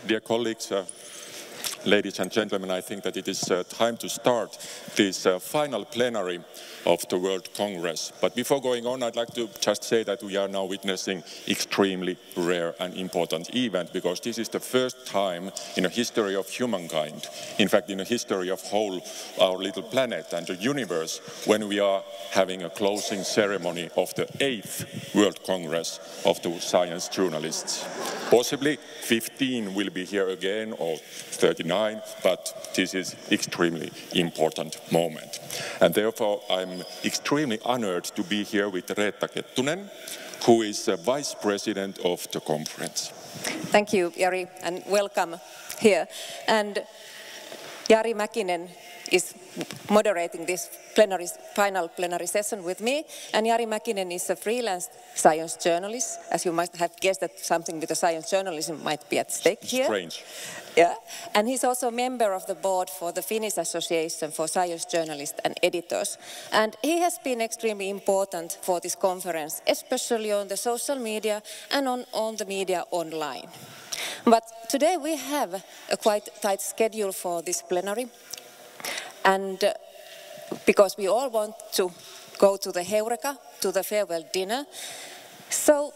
Dear colleagues, ladies and gentlemen, I think that it is time to start this final plenary of the World Congress. But before going on, I'd like to just say that we are now witnessing extremely rare and important event, because this is the first time in the history of humankind, in fact in the history of our little planet and the universe, when we are having a closing ceremony of the 8th World Congress of the science journalists. Possibly 15 will be here again, or 39, but this is extremely important moment. And therefore, I'm extremely honored to be here with Reetta Kettunen, who is Vice President of the conference. Thank you, Jari, and welcome here. And Jari Mäkinen is moderating this final plenary session with me. And Jari Mäkinen is a freelance science journalist. As you must have guessed, that something with the science journalism might be at stake here. Strange. Yeah. And he's also a member of the board for the Finnish Association for Science Journalists and Editors. And he has been extremely important for this conference, especially on the social media and on the media online. But today we have a quite tight schedule for this plenary. And because we all want to go to the Heureka, to the farewell dinner. So,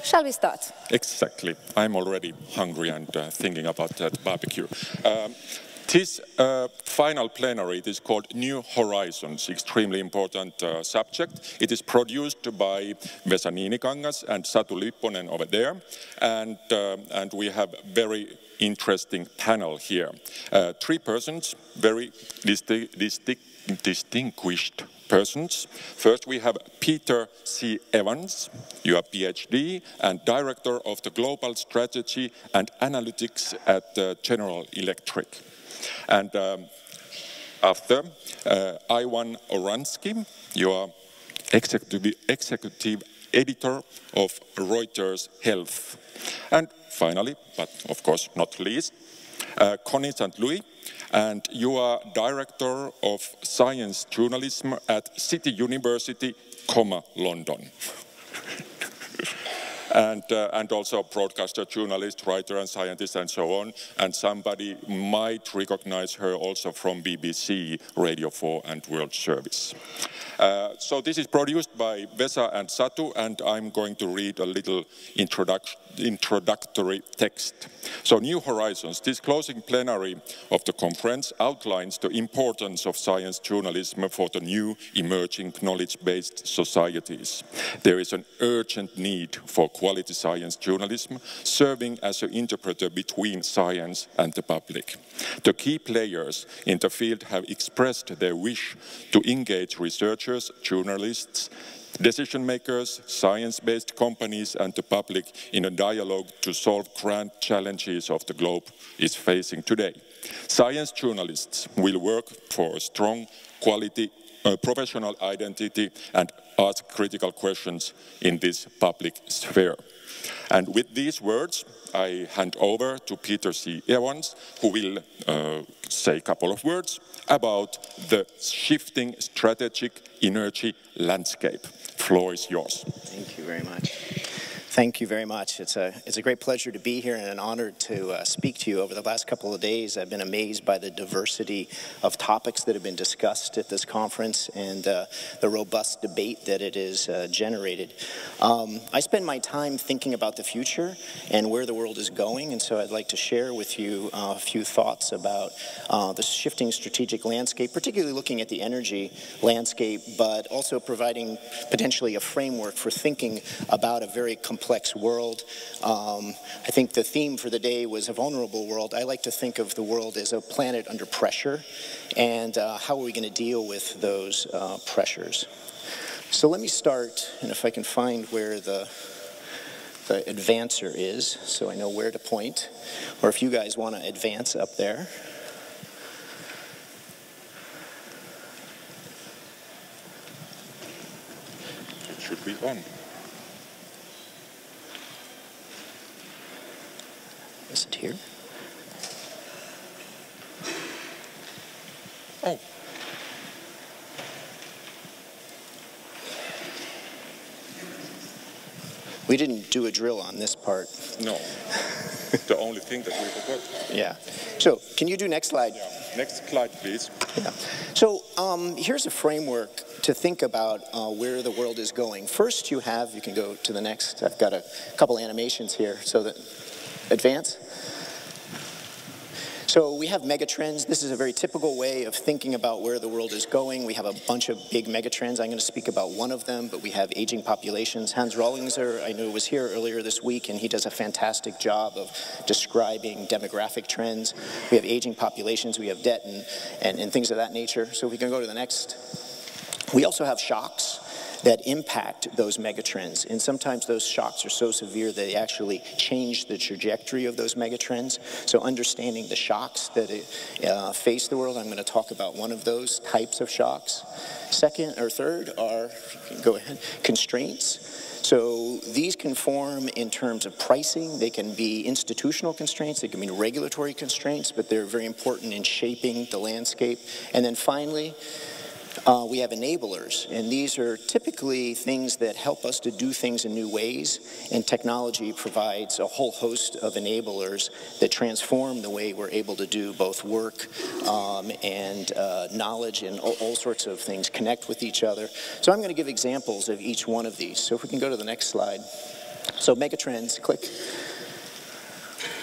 shall we start? Exactly. I'm already hungry and thinking about that barbecue. This final plenary, it is called New Horizons, extremely important subject. It is produced by Vesa Niinikangas and Satu Lipponen over there. And we have very interesting panel here. 3 persons, very distinguished persons. First, we have Peter C. Evans. You are PhD and Director of the Global Strategy and Analytics at General Electric. And after, Ivan Oransky, you are Executive Editor of Reuters Health. And finally, but of course not least, Connie St. Louis, and you are Director of Science Journalism at City University, London. And also broadcaster, journalist, writer and scientist and so on. And somebody might recognize her also from BBC, Radio 4 and World Service. So this is produced by Vesa and Satu, and I'm going to read a little introductory text. So, New Horizons, this closing plenary of the conference outlines the importance of science journalism for the new emerging knowledge-based societies. There is an urgent need for quality science journalism, serving as an interpreter between science and the public. The key players in the field have expressed their wish to engage researchers, journalists, decision makers, science-based companies and the public in a dialogue to solve grand challenges of the globe is facing today. Science journalists will work for a strong quality, professional identity and ask critical questions in this public sphere. And with these words, I hand over to Peter C. Evans, who will say a couple of words about the shifting strategic energy landscape. Floor is yours. Thank you very much. Thank you very much. It's a great pleasure to be here and an honor to speak to you. Over the last couple of days, I've been amazed by the diversity of topics that have been discussed at this conference and the robust debate that it has generated. I spend my time thinking about the future and where the world is going, and so I'd like to share with you a few thoughts about the shifting strategic landscape, particularly looking at the energy landscape, but also providing potentially a framework for thinking about a very complex world. I think the theme for the day was a vulnerable world. I like to think of the world as a planet under pressure, and how are we going to deal with those pressures? So let me start, and if I can find where the advancer is, so I know where to point, or if you guys want to advance up there. It should be on. Is it here? Oh. We didn't do a drill on this part. No. the only thing that we forgot. Yeah. So can you do next slide? Yeah. Next slide, please. Yeah. So here's a framework to think about where the world is going. First, you can go to the next. I've got a couple animations here. So that advance. So we have megatrends. This is a very typical way of thinking about where the world is going. We have a bunch of big megatrends. I'm going to speak about one of them, but we have aging populations. Hans Rollingser, I knew, was here earlier this week, and he does a fantastic job of describing demographic trends. We have aging populations. We have debt and things of that nature. So if we can go to the next. We also have shocks that impact those megatrends. And sometimes those shocks are so severe that they actually change the trajectory of those megatrends. So understanding the shocks that face the world, I'm going to talk about one of those types of shocks. Second or third are, go ahead, constraints. So these can form in terms of pricing. They can be institutional constraints. They can be regulatory constraints, but they're very important in shaping the landscape. And then finally, we have enablers, and these are typically things that help us to do things in new ways, and technology provides a whole host of enablers that transform the way we're able to do both work and knowledge and all sorts of things connect with each other. So I'm going to give examples of each one of these. So if we can go to the next slide. So megatrends, click.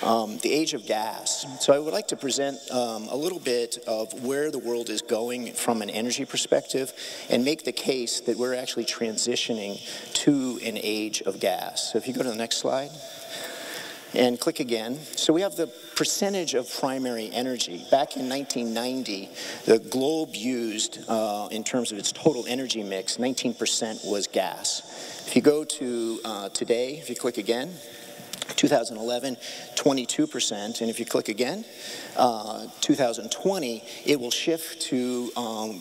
The age of gas. So I would like to present a little bit of where the world is going from an energy perspective and make the case that we're actually transitioning to an age of gas. So if you go to the next slide and click again. So we have the percentage of primary energy. Back in 1990, the globe used, in terms of its total energy mix, 19% was gas. If you go to today, if you click again, 2011, 22%, and if you click again, 2020, it will shift to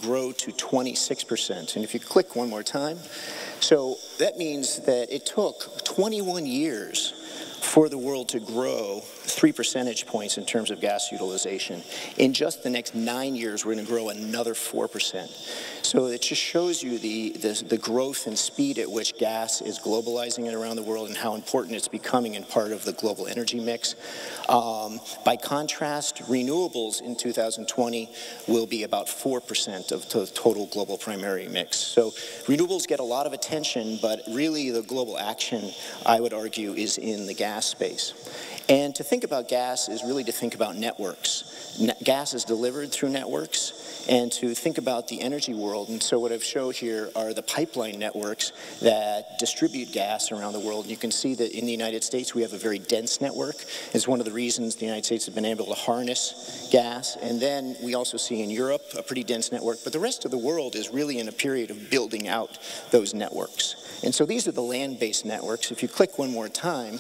grow to 26%. And if you click one more time, so that means that it took 21 years for the world to grow 3 percentage points in terms of gas utilization. In just the next 9 years, we're going to grow another 4%. So it just shows you the growth and speed at which gas is globalizing it around the world and how important it's becoming in part of the global energy mix. By contrast, renewables in 2020 will be about 4% of the total global primary mix. So renewables get a lot of attention, but really the global action, I would argue, is in the gas space. And to think about gas is really to think about networks. Gas is delivered through networks, and to think about the energy world. And so what I've shown here are the pipeline networks that distribute gas around the world. And you can see that in the United States, we have a very dense network. It's one of the reasons the United States has been able to harness gas. And then we also see in Europe a pretty dense network. But the rest of the world is really in a period of building out those networks. And so these are the land-based networks. If you click one more time,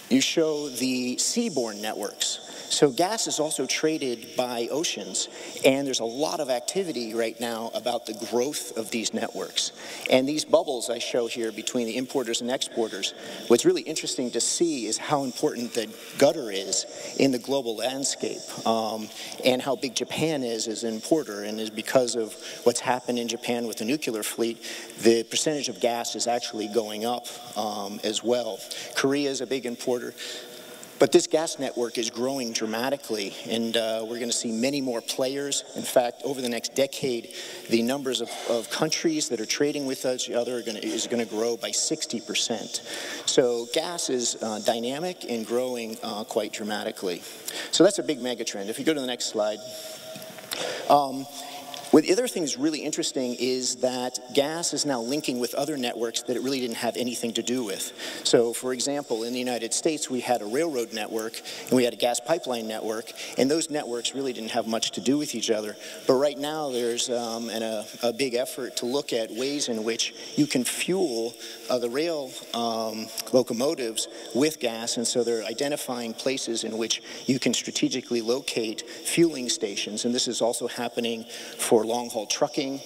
you show the seaborne networks. So gas is also traded by oceans, and there's a lot of activity right now about the growth of these networks. And these bubbles I show here between the importers and exporters, what's really interesting to see is how important the gutter is in the global landscape, and how big Japan is as an importer. And is because of what's happened in Japan with the nuclear fleet, the percentage of gas is actually going up as well. Korea is a big importer. But this gas network is growing dramatically, and we're going to see many more players. In fact, over the next decade, the numbers of countries that are trading with each other is going to grow by 60%. So gas is dynamic and growing quite dramatically. So that's a big megatrend. If you go to the next slide. What the other thing that's really interesting is that gas is now linking with other networks that it really didn't have anything to do with. So, for example, in the United States, we had a railroad network and we had a gas pipeline network, and those networks really didn't have much to do with each other. But right now, there's a big effort to look at ways in which you can fuel the rail locomotives with gas, and so they're identifying places in which you can strategically locate fueling stations, and this is also happening for long-haul trucking.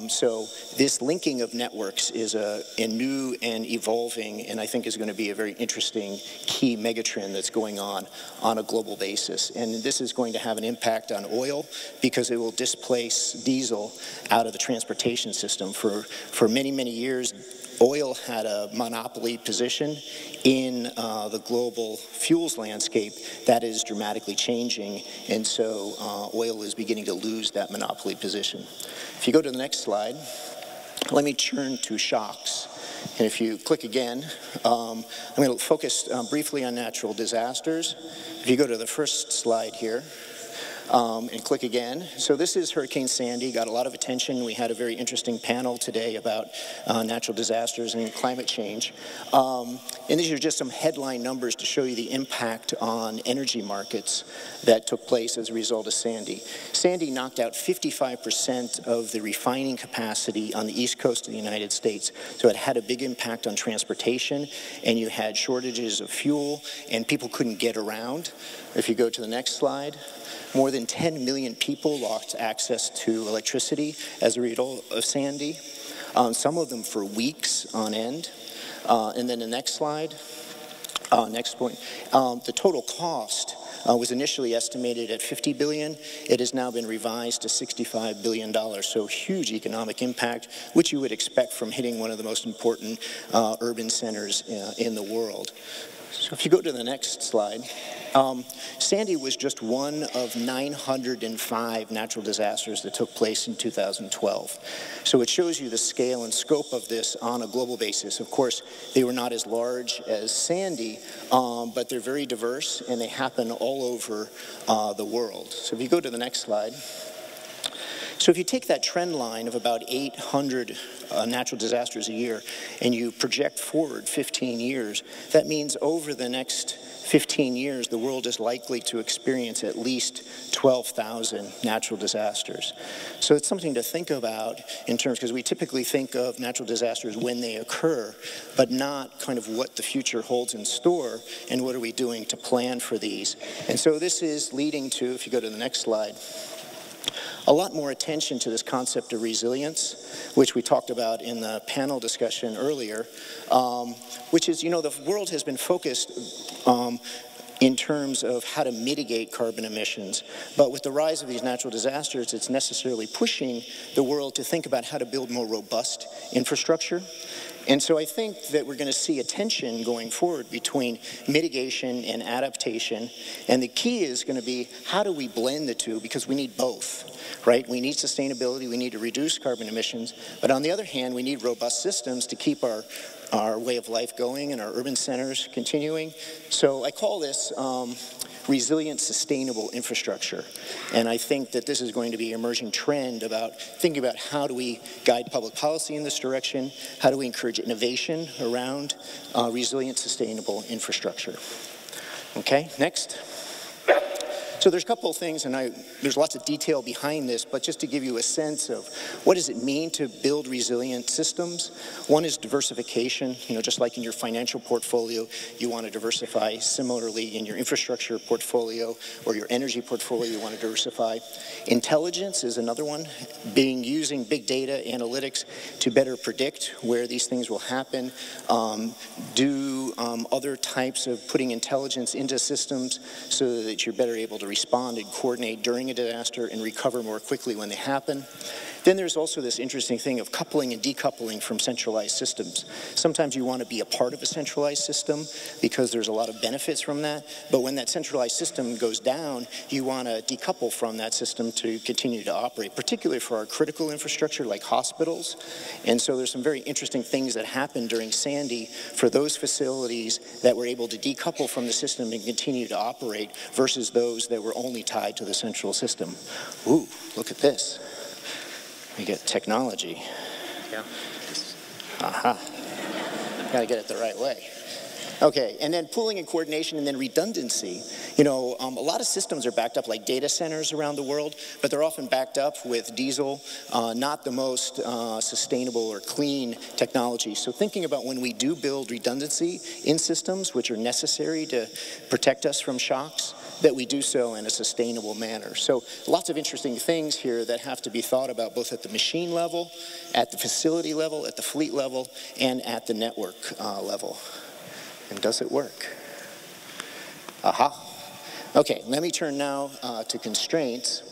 So this linking of networks is a new and evolving, and I think is going to be a very interesting key megatrend that's going on a global basis. And this is going to have an impact on oil because it will displace diesel out of the transportation system. For many, many years, oil had a monopoly position in the global fuels landscape. That is dramatically changing, and so oil is beginning to lose that monopoly position. If you go to the next slide, let me turn to shocks. And if you click again, I'm going to focus briefly on natural disasters. If you go to the first slide here, and click again. So this is Hurricane Sandy, got a lot of attention. We had a very interesting panel today about natural disasters and climate change. And these are just some headline numbers to show you the impact on energy markets that took place as a result of Sandy. Sandy knocked out 55% of the refining capacity on the east coast of the United States. So it had a big impact on transportation, and you had shortages of fuel, and people couldn't get around. If you go to the next slide, more than 10 million people lost access to electricity as a result of Sandy, some of them for weeks on end. And then the next slide, next point, the total cost was initially estimated at $50 billion. It has now been revised to $65 billion, so huge economic impact, which you would expect from hitting one of the most important urban centers in the world. So if you go to the next slide, Sandy was just one of 905 natural disasters that took place in 2012. So it shows you the scale and scope of this on a global basis. Of course, they were not as large as Sandy, but they're very diverse, and they happen all over the world. So if you go to the next slide. So if you take that trend line of about 800 natural disasters a year and you project forward 15 years, that means over the next 15 years, the world is likely to experience at least 12,000 natural disasters. So it's something to think about in terms, because we typically think of natural disasters when they occur, but not kind of what the future holds in store and what are we doing to plan for these. And so this is leading to, if you go to the next slide, a lot more attention to this concept of resilience, which we talked about in the panel discussion earlier, which is, the world has been focused in terms of how to mitigate carbon emissions. But with the rise of these natural disasters, it's necessarily pushing the world to think about how to build more robust infrastructure. And so I think that we're going to see a tension going forward between mitigation and adaptation. And the key is going to be, how do we blend the two? Because we need both, right? We need sustainability, we need to reduce carbon emissions. But on the other hand, we need robust systems to keep our way of life going and our urban centers continuing. So I call this resilient, sustainable infrastructure. And I think that this is going to be an emerging trend about thinking about how do we guide public policy in this direction, how do we encourage innovation around resilient, sustainable infrastructure. Okay, next. So there's a couple of things, and there's lots of detail behind this, but just to give you a sense of what does it mean to build resilient systems. One is diversification. Just like in your financial portfolio, you want to diversify. Similarly, in your infrastructure portfolio or your energy portfolio, you want to diversify. Intelligence is another one, using big data analytics to better predict where these things will happen. Other types of putting intelligence into systems so that you're better able to respond and coordinate during a disaster and recover more quickly when they happen. Then there's also this interesting thing of coupling and decoupling from centralized systems. Sometimes you want to be a part of a centralized system because there's a lot of benefits from that, but when that centralized system goes down, you want to decouple from that system to continue to operate, particularly for our critical infrastructure like hospitals. And so there's some very interesting things that happened during Sandy for those facilities that were able to decouple from the system and continue to operate versus those that were only tied to the central system. Ooh, look at this. We get technology. Yeah. Aha. Got to get it the right way. Okay, and then pooling and coordination and then redundancy. A lot of systems are backed up like data centers around the world, but they're often backed up with diesel, not the most sustainable or clean technology. So thinking about when we do build redundancy in systems, which are necessary to protect us from shocks, that we do so in a sustainable manner. So lots of interesting things here that have to be thought about both at the machine level, at the facility level, at the fleet level, and at the network level. And does it work? Aha. Okay, let me turn now to constraints.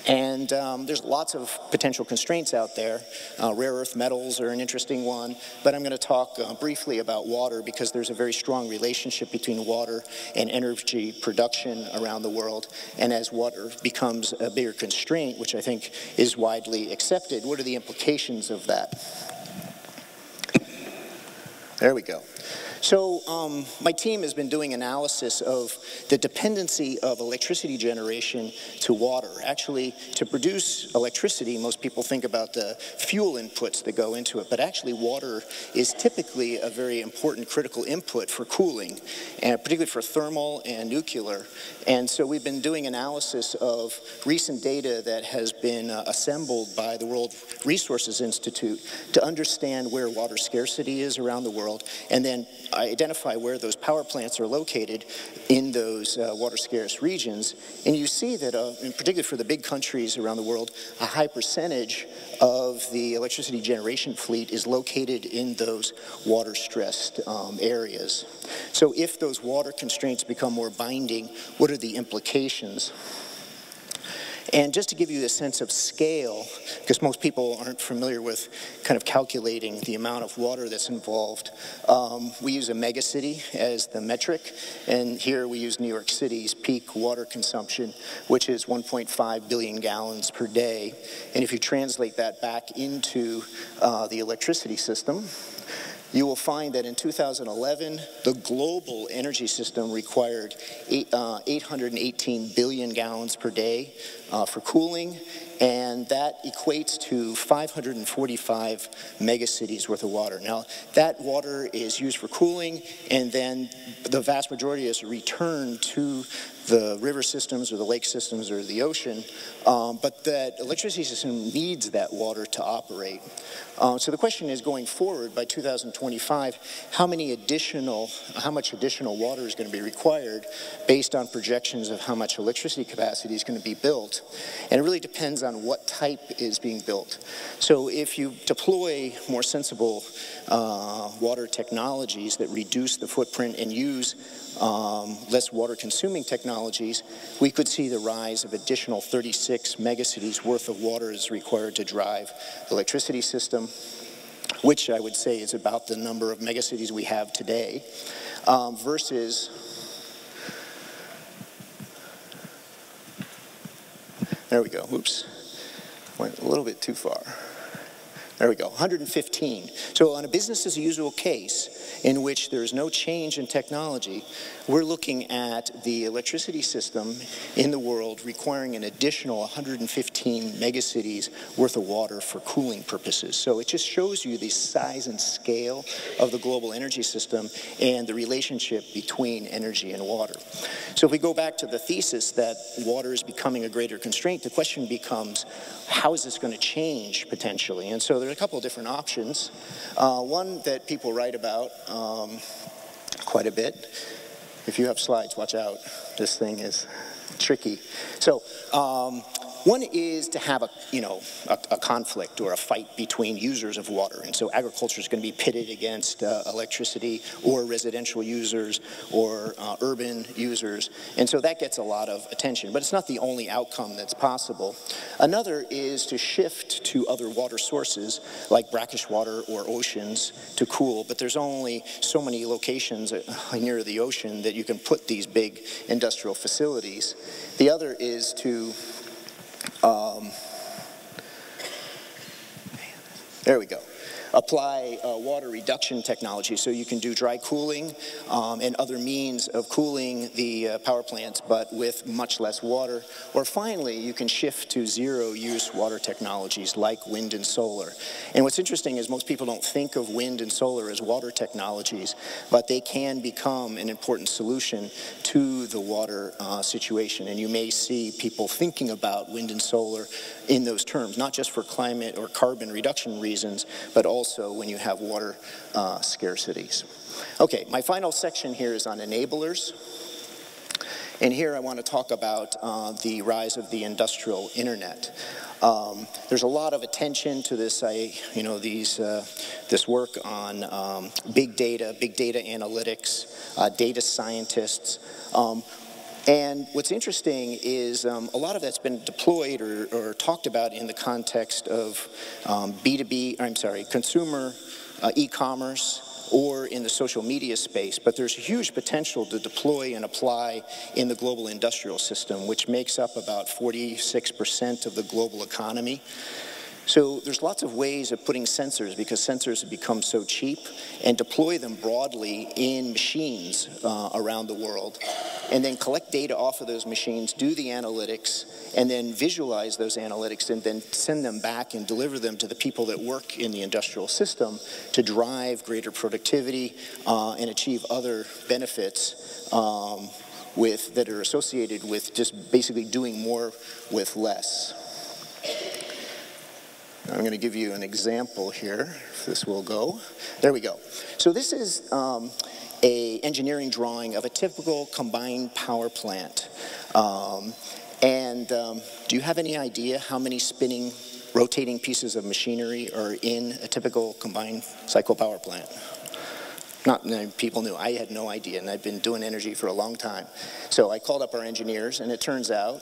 And there's lots of potential constraints out there. Rare earth metals are an interesting one, but I'm going to talk briefly about water because there's a very strong relationship between water and energy production around the world. And as water becomes a bigger constraint, which I think is widely accepted, what are the implications of that? There we go. So my team has been doing analysis of the dependency of electricity generation to water. Actually, to produce electricity, most people think about the fuel inputs that go into it, but actually water is typically a very important critical input for cooling, and particularly for thermal and nuclear. And so we've been doing analysis of recent data that has been assembled by the World Resources Institute to understand where water scarcity is around the world, and then identify where those power plants are located in those water-scarce regions. And you see that, in particular for the big countries around the world, a high percentage of the electricity generation fleet is located in those water-stressed areas. So if those water constraints become more binding, what are the implications? And just to give you a sense of scale, because most people aren't familiar with kind of calculating the amount of water that's involved, we use a megacity as the metric, and here we use New York City's peak water consumption, which is 1.5 billion gallons per day. And if you translate that back into the electricity system, you will find that in 2011, the global energy system required 818 billion gallons per day for cooling, and that equates to 545 megacities worth of water. Now, that water is used for cooling, and then the vast majority is returned to the river systems or the lake systems or the ocean, but that electricity system needs that water to operate. So the question is, going forward by 2025, how much additional water is going to be required based on projections of how much electricity capacity is going to be built? And it really depends on what type is being built. So if you deploy more sensible water technologies that reduce the footprint and use less water-consuming technologies, we could see the rise of additional 36 megacities worth of water is required to drive the electricity system, which I would say is about the number of megacities we have today, versus, there we go, oops, went a little bit too far. There we go, 115. So on a business as usual case in which there's no change in technology, we're looking at the electricity system in the world requiring an additional 115 megacities worth of water for cooling purposes. So it just shows you the size and scale of the global energy system and the relationship between energy and water. So if we go back to the thesis that water is becoming a greater constraint, the question becomes, how is this going to change potentially? And so there are a couple of different options. One that people write about quite a bit. If you have slides, watch out. This thing is tricky. So one is to have a conflict or a fight between users of water. And so agriculture is going to be pitted against electricity or residential users or urban users. And so that gets a lot of attention. But it's not the only outcome that's possible. Another is to shift to other water sources like brackish water or oceans to cool. But there's only so many locations near the ocean that you can put these big industrial facilities. The other is to there we go. Apply water reduction technology, so you can do dry cooling and other means of cooling the power plants, but with much less water. Or finally, you can shift to zero-use water technologies like wind and solar. And what's interesting is most people don't think of wind and solar as water technologies, but they can become an important solution to the water situation. And you may see people thinking about wind and solar in those terms, not just for climate or carbon reduction reasons, but also when you have water scarcities. Okay, my final section here is on enablers. And here I want to talk about the rise of the industrial internet. There's a lot of attention to this, this work on big data analytics, data scientists. And what's interesting is a lot of that's been deployed or talked about in the context of consumer e-commerce or in the social media space, but there's huge potential to deploy and apply in the global industrial system, which makes up about 46% of the global economy. So there's lots of ways of putting sensors, because sensors have become so cheap, and deploy them broadly in machines around the world, and then collect data off of those machines, do the analytics, and then visualize those analytics, and then send them back and deliver them to the people that work in the industrial system to drive greater productivity and achieve other benefits that are associated with just basically doing more with less. I'm going to give you an example here, if this will go. There we go. So this is an engineering drawing of a typical combined power plant. Do you have any idea how many spinning, rotating pieces of machinery are in a typical combined cycle power plant? Not many people knew. I had no idea, and I've been doing energy for a long time. So I called up our engineers, and it turns out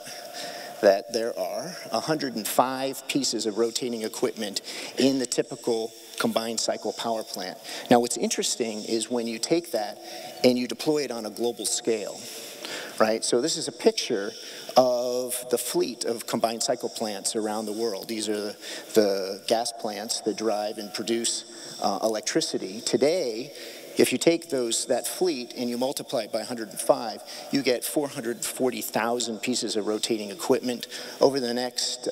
that there are 105 pieces of rotating equipment in the typical combined cycle power plant. Now, what's interesting is when you take that and you deploy it on a global scale, right? So this is a picture of the fleet of combined cycle plants around the world. These are the gas plants that drive and produce electricity. Today, if you take that fleet and you multiply it by 105, you get 440,000 pieces of rotating equipment. Over the next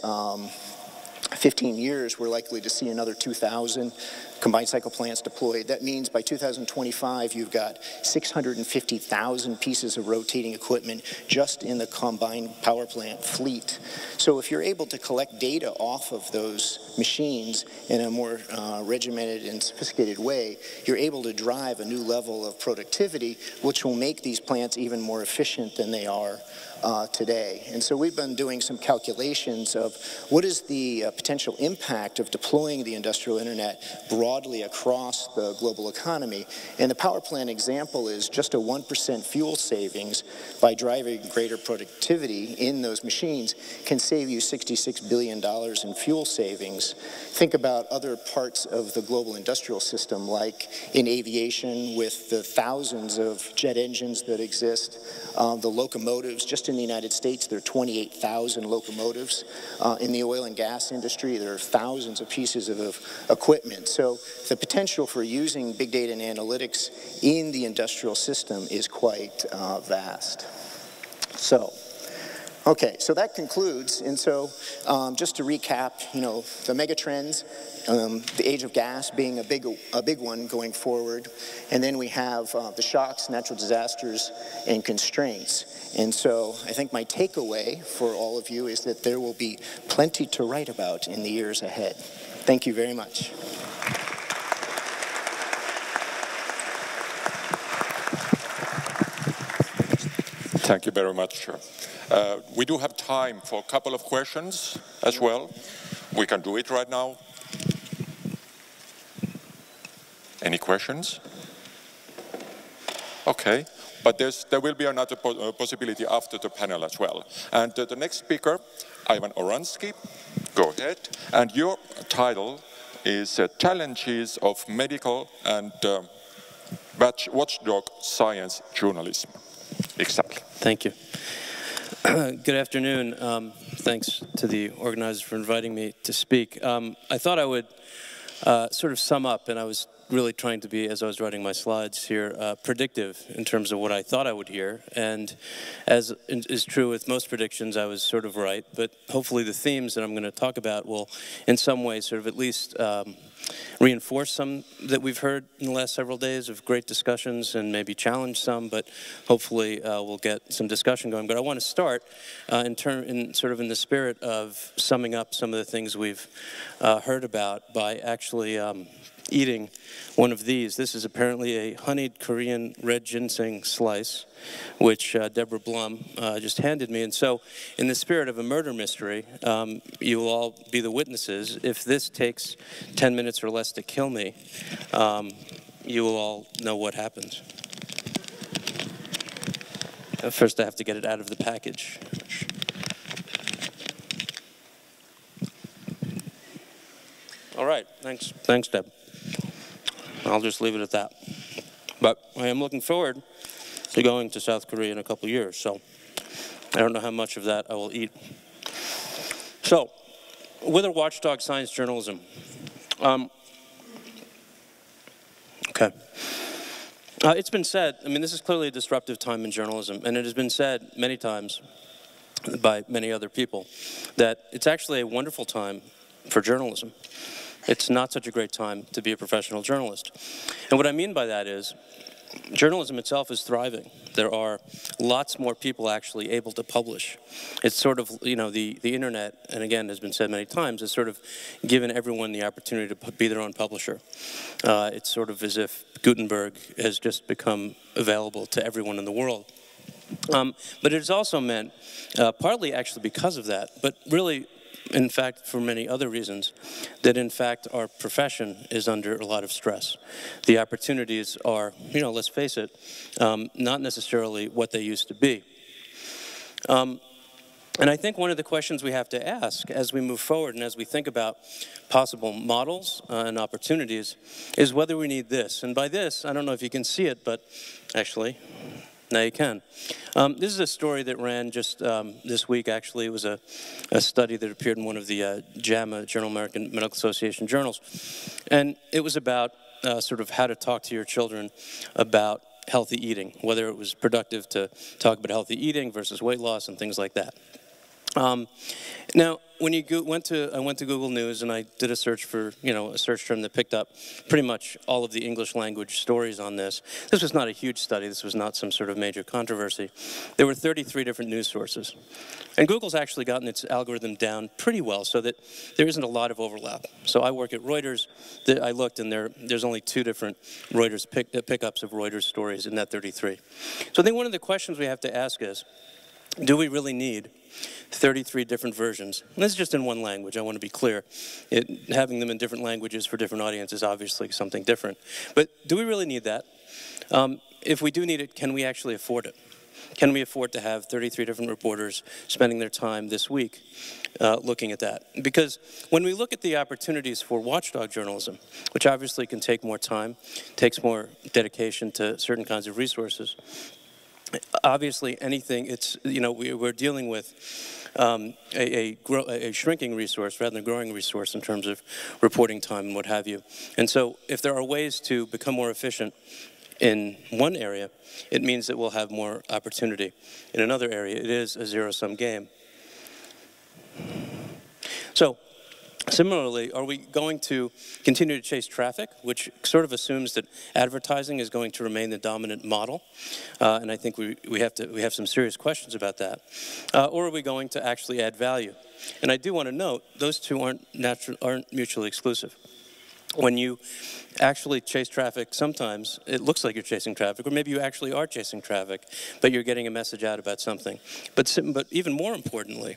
15 years, we're likely to see another 2,000 combined cycle plants deployed. That means by 2025, you've got 650,000 pieces of rotating equipment just in the combined power plant fleet. So if you're able to collect data off of those machines in a more regimented and sophisticated way, you're able to drive a new level of productivity, which will make these plants even more efficient than they are today. And so we've been doing some calculations of what is the potential impact of deploying the industrial internet broadly across the global economy. And the power plant example is just a 1% fuel savings by driving greater productivity in those machines can save you $66 billion in fuel savings. Think about other parts of the global industrial system, like in aviation with the thousands of jet engines that exist, the locomotives. Just in the United States, there are 28,000 locomotives. In the oil and gas industry, there are thousands of pieces of equipment. So the potential for using big data and analytics in the industrial system is quite vast. Okay, so that concludes. And so just to recap, the mega trends, the age of gas being a big one going forward. And then we have the shocks, natural disasters, and constraints. And so I think my takeaway for all of you is that there will be plenty to write about in the years ahead. Thank you very much. Thank you very much. We do have time for a couple of questions as well. We can do it right now. Any questions? Okay, but there will be another possibility after the panel as well. And the next speaker, Ivan Oransky, go ahead. And your title is Challenges of Medical and Watchdog Science Journalism. Exactly. Thank you. Good afternoon. Thanks to the organizers for inviting me to speak. I thought I would sort of sum up, and I was really trying to be, as I was writing my slides here, predictive in terms of what I thought I would hear. And as is true with most predictions, I was sort of right. But hopefully the themes that I'm going to talk about will, in some way, sort of at least reinforce some that we've heard in the last several days of great discussions, and maybe challenge some, but hopefully we'll get some discussion going. But I want to start in the spirit of summing up some of the things we've heard about by actually eating one of these. This is apparently a honeyed Korean red ginseng slice, which Deborah Blum just handed me. And so, in the spirit of a murder mystery, you will all be the witnesses. If this takes 10 minutes or less to kill me, you will all know what happens. First, I have to get it out of the package. All right, thanks, Deb. I'll just leave it at that. But I am looking forward to going to South Korea in a couple years, so I don't know how much of that I will eat. So, with a watchdog science journalism, okay. It's been said, I mean, this is clearly a disruptive time in journalism, and it has been said many times by many other people that it's actually a wonderful time for journalism. It's not such a great time to be a professional journalist. And what I mean by that is, journalism itself is thriving. There are lots more people actually able to publish. It's sort of, you know, the internet, and again, has been said many times, has sort of given everyone the opportunity to be their own publisher. It's sort of as if Gutenberg has just become available to everyone in the world. But it has also meant, partly actually because of that, but really, in fact, for many other reasons, that in fact our profession is under a lot of stress. The opportunities are, you know, let's face it, not necessarily what they used to be. And I think one of the questions we have to ask as we move forward and as we think about possible models and opportunities is whether we need this. And by this, I don't know if you can see it, but actually, now you can. This is a story that ran just this week, actually. It was a study that appeared in one of the JAMA, Journal of American Medical Association journals. And it was about sort of how to talk to your children about healthy eating, whether it was productive to talk about healthy eating versus weight loss and things like that. Now, when I went to Google News and I did a search for, you know, a search term that picked up pretty much all of the English language stories on this. This was not a huge study. This was not some sort of major controversy. There were 33 different news sources. And Google's actually gotten its algorithm down pretty well so that there isn't a lot of overlap. So I work at Reuters. I looked and there's only 2 different Reuters pickups of Reuters stories in that 33. So I think one of the questions we have to ask is, do we really need 33 different versions? And this is just in one language, I want to be clear. Having them in different languages for different audiences is obviously something different. But do we really need that? If we do need it, can we actually afford it? Can we afford to have 33 different reporters spending their time this week looking at that? Because when we look at the opportunities for watchdog journalism, which obviously can take more time, takes more dedication to certain kinds of resources, obviously, anything, it's, you know, we're dealing with a shrinking resource rather than a growing resource in terms of reporting time and what have you. And so if there are ways to become more efficient in one area, it means that we'll have more opportunity. In another area, it is a zero-sum game. So, similarly, are we going to continue to chase traffic, which sort of assumes that advertising is going to remain the dominant model? And I think we have some serious questions about that. Or are we going to actually add value? And I do want to note, those two aren't mutually exclusive. When you actually chase traffic, sometimes it looks like you're chasing traffic, or maybe you actually are chasing traffic, but you're getting a message out about something. But even more importantly,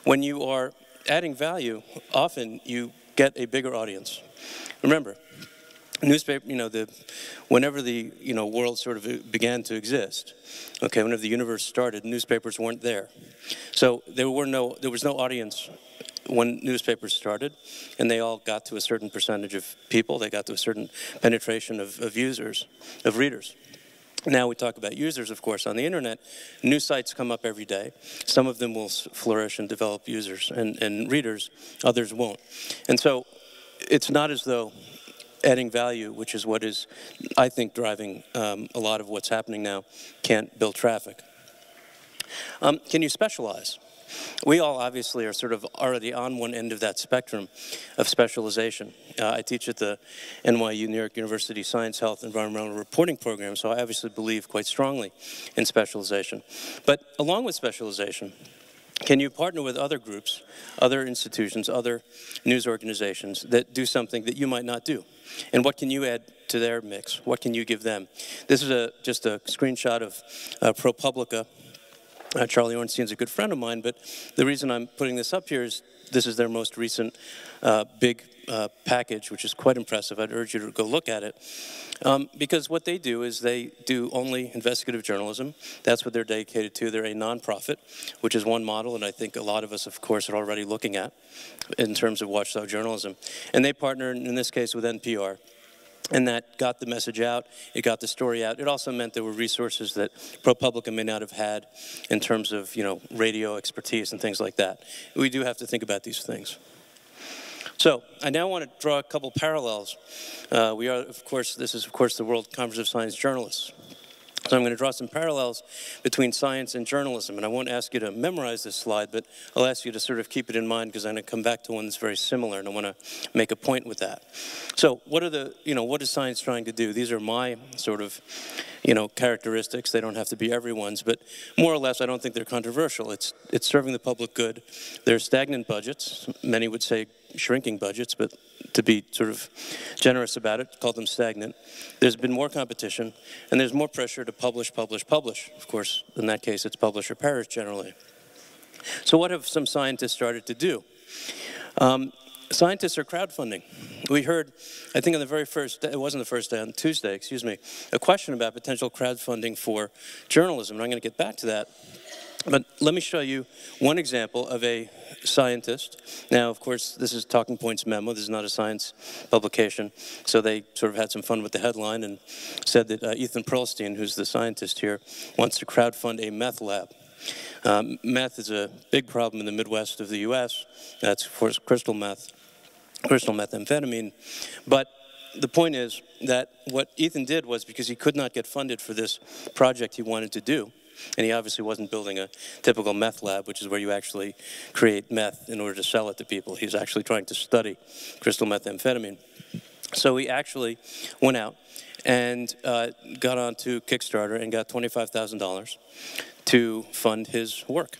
when you are adding value, often you get a bigger audience. Remember, newspaper, whenever the world sort of began to exist, okay, whenever the universe started, newspapers weren't there. So there was no audience when newspapers started, and they all got to a certain percentage of people. They got to a certain penetration of users, of readers. Now we talk about users, of course, on the internet. New sites come up every day. Some of them will flourish and develop users and readers, others won't. And so it's not as though adding value, which is what is, I think, driving a lot of what's happening now, can't build traffic. Can you specialize? We all obviously are sort of already on one end of that spectrum of specialization. I teach at the NYU, New York University Science, Health, Environmental Reporting program, so I obviously believe quite strongly in specialization. But along with specialization, can you partner with other groups, other institutions, other news organizations that do something that you might not do? And what can you add to their mix? What can you give them? This is just a screenshot of ProPublica. Charlie Ornstein's a good friend of mine, but the reason I'm putting this up here is this is their most recent big package, which is quite impressive. I'd urge you to go look at it. Because what they do is they do only investigative journalism. That's what they're dedicated to. They're a nonprofit, which is one model, and I think a lot of us, of course, are already looking at in terms of watchdog journalism. And they partner, in this case, with NPR. And that got the message out, it got the story out. It also meant there were resources that ProPublica may not have had in terms of, radio expertise and things like that. We do have to think about these things. So I now want to draw a couple parallels. This is of course the World Conference of Science Journalists. So I'm going to draw some parallels between science and journalism, and I won't ask you to memorize this slide, but I'll ask you to sort of keep it in mind because I'm going to come back to one that's very similar, and I want to make a point with that. So what is science trying to do? These are my sort of, characteristics. They don't have to be everyone's, but more or less, I don't think they're controversial. It's serving the public good. There are stagnant budgets. Many would say shrinking budgets, but to be sort of generous about it, call them stagnant. There's been more competition, and there's more pressure to publish, publish, publish. Of course, in that case, it's publish or perish generally. So what have some scientists started to do? Scientists are crowdfunding. We heard, I think on the very first day, it wasn't the first day, on Tuesday, excuse me, a question about potential crowdfunding for journalism, and I'm going to get back to that. But let me show you one example of a scientist. Now, of course, this is Talking Points memo. This is not a science publication. So they sort of had some fun with the headline and said that Ethan Perlstein, who's the scientist here, wants to crowdfund a meth lab. Meth is a big problem in the Midwest of the U.S. That's, of course, crystal methamphetamine. But the point is that what Ethan did was, because he could not get funded for this project he wanted to do, and he obviously wasn't building a typical meth lab, which is where you actually create meth in order to sell it to people. He was actually trying to study crystal methamphetamine. So he actually went out and got onto Kickstarter and got $25,000 to fund his work.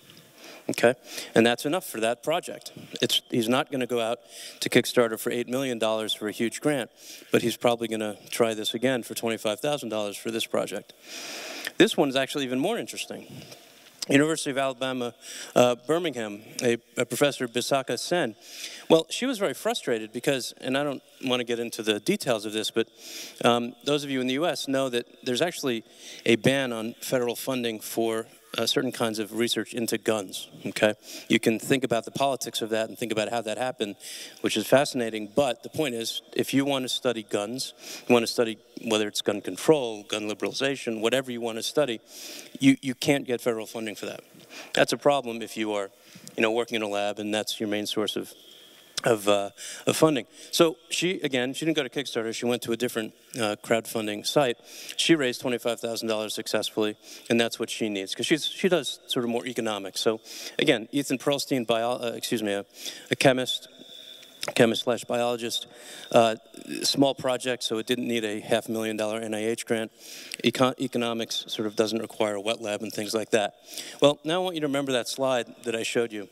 Okay, and that's enough for that project. He's not going to go out to Kickstarter for $8 million for a huge grant, but he's probably going to try this again for $25,000 for this project. This one's actually even more interesting. University of Alabama, Birmingham, a professor, Bisaka Sen. Well, she was very frustrated because, and I don't want to get into the details of this, but those of you in the U.S. know that there's actually a ban on federal funding for certain kinds of research into guns, okay? You can think about the politics of that and think about how that happened, which is fascinating, but the point is, if you want to study guns, you want to study whether it's gun control, gun liberalization, whatever you want to study, you can't get federal funding for that. That's a problem if you are, working in a lab and that's your main source of funding. So she didn't go to Kickstarter. She went to a different crowdfunding site. She raised $25,000 successfully, and that's what she needs, because she does sort of more economics. So again, Ethan Perlstein, a chemist/biologist, small project, so it didn't need a $500,000 NIH grant. Economics sort of doesn't require a wet lab and things like that. Well, now I want you to remember that slide that I showed you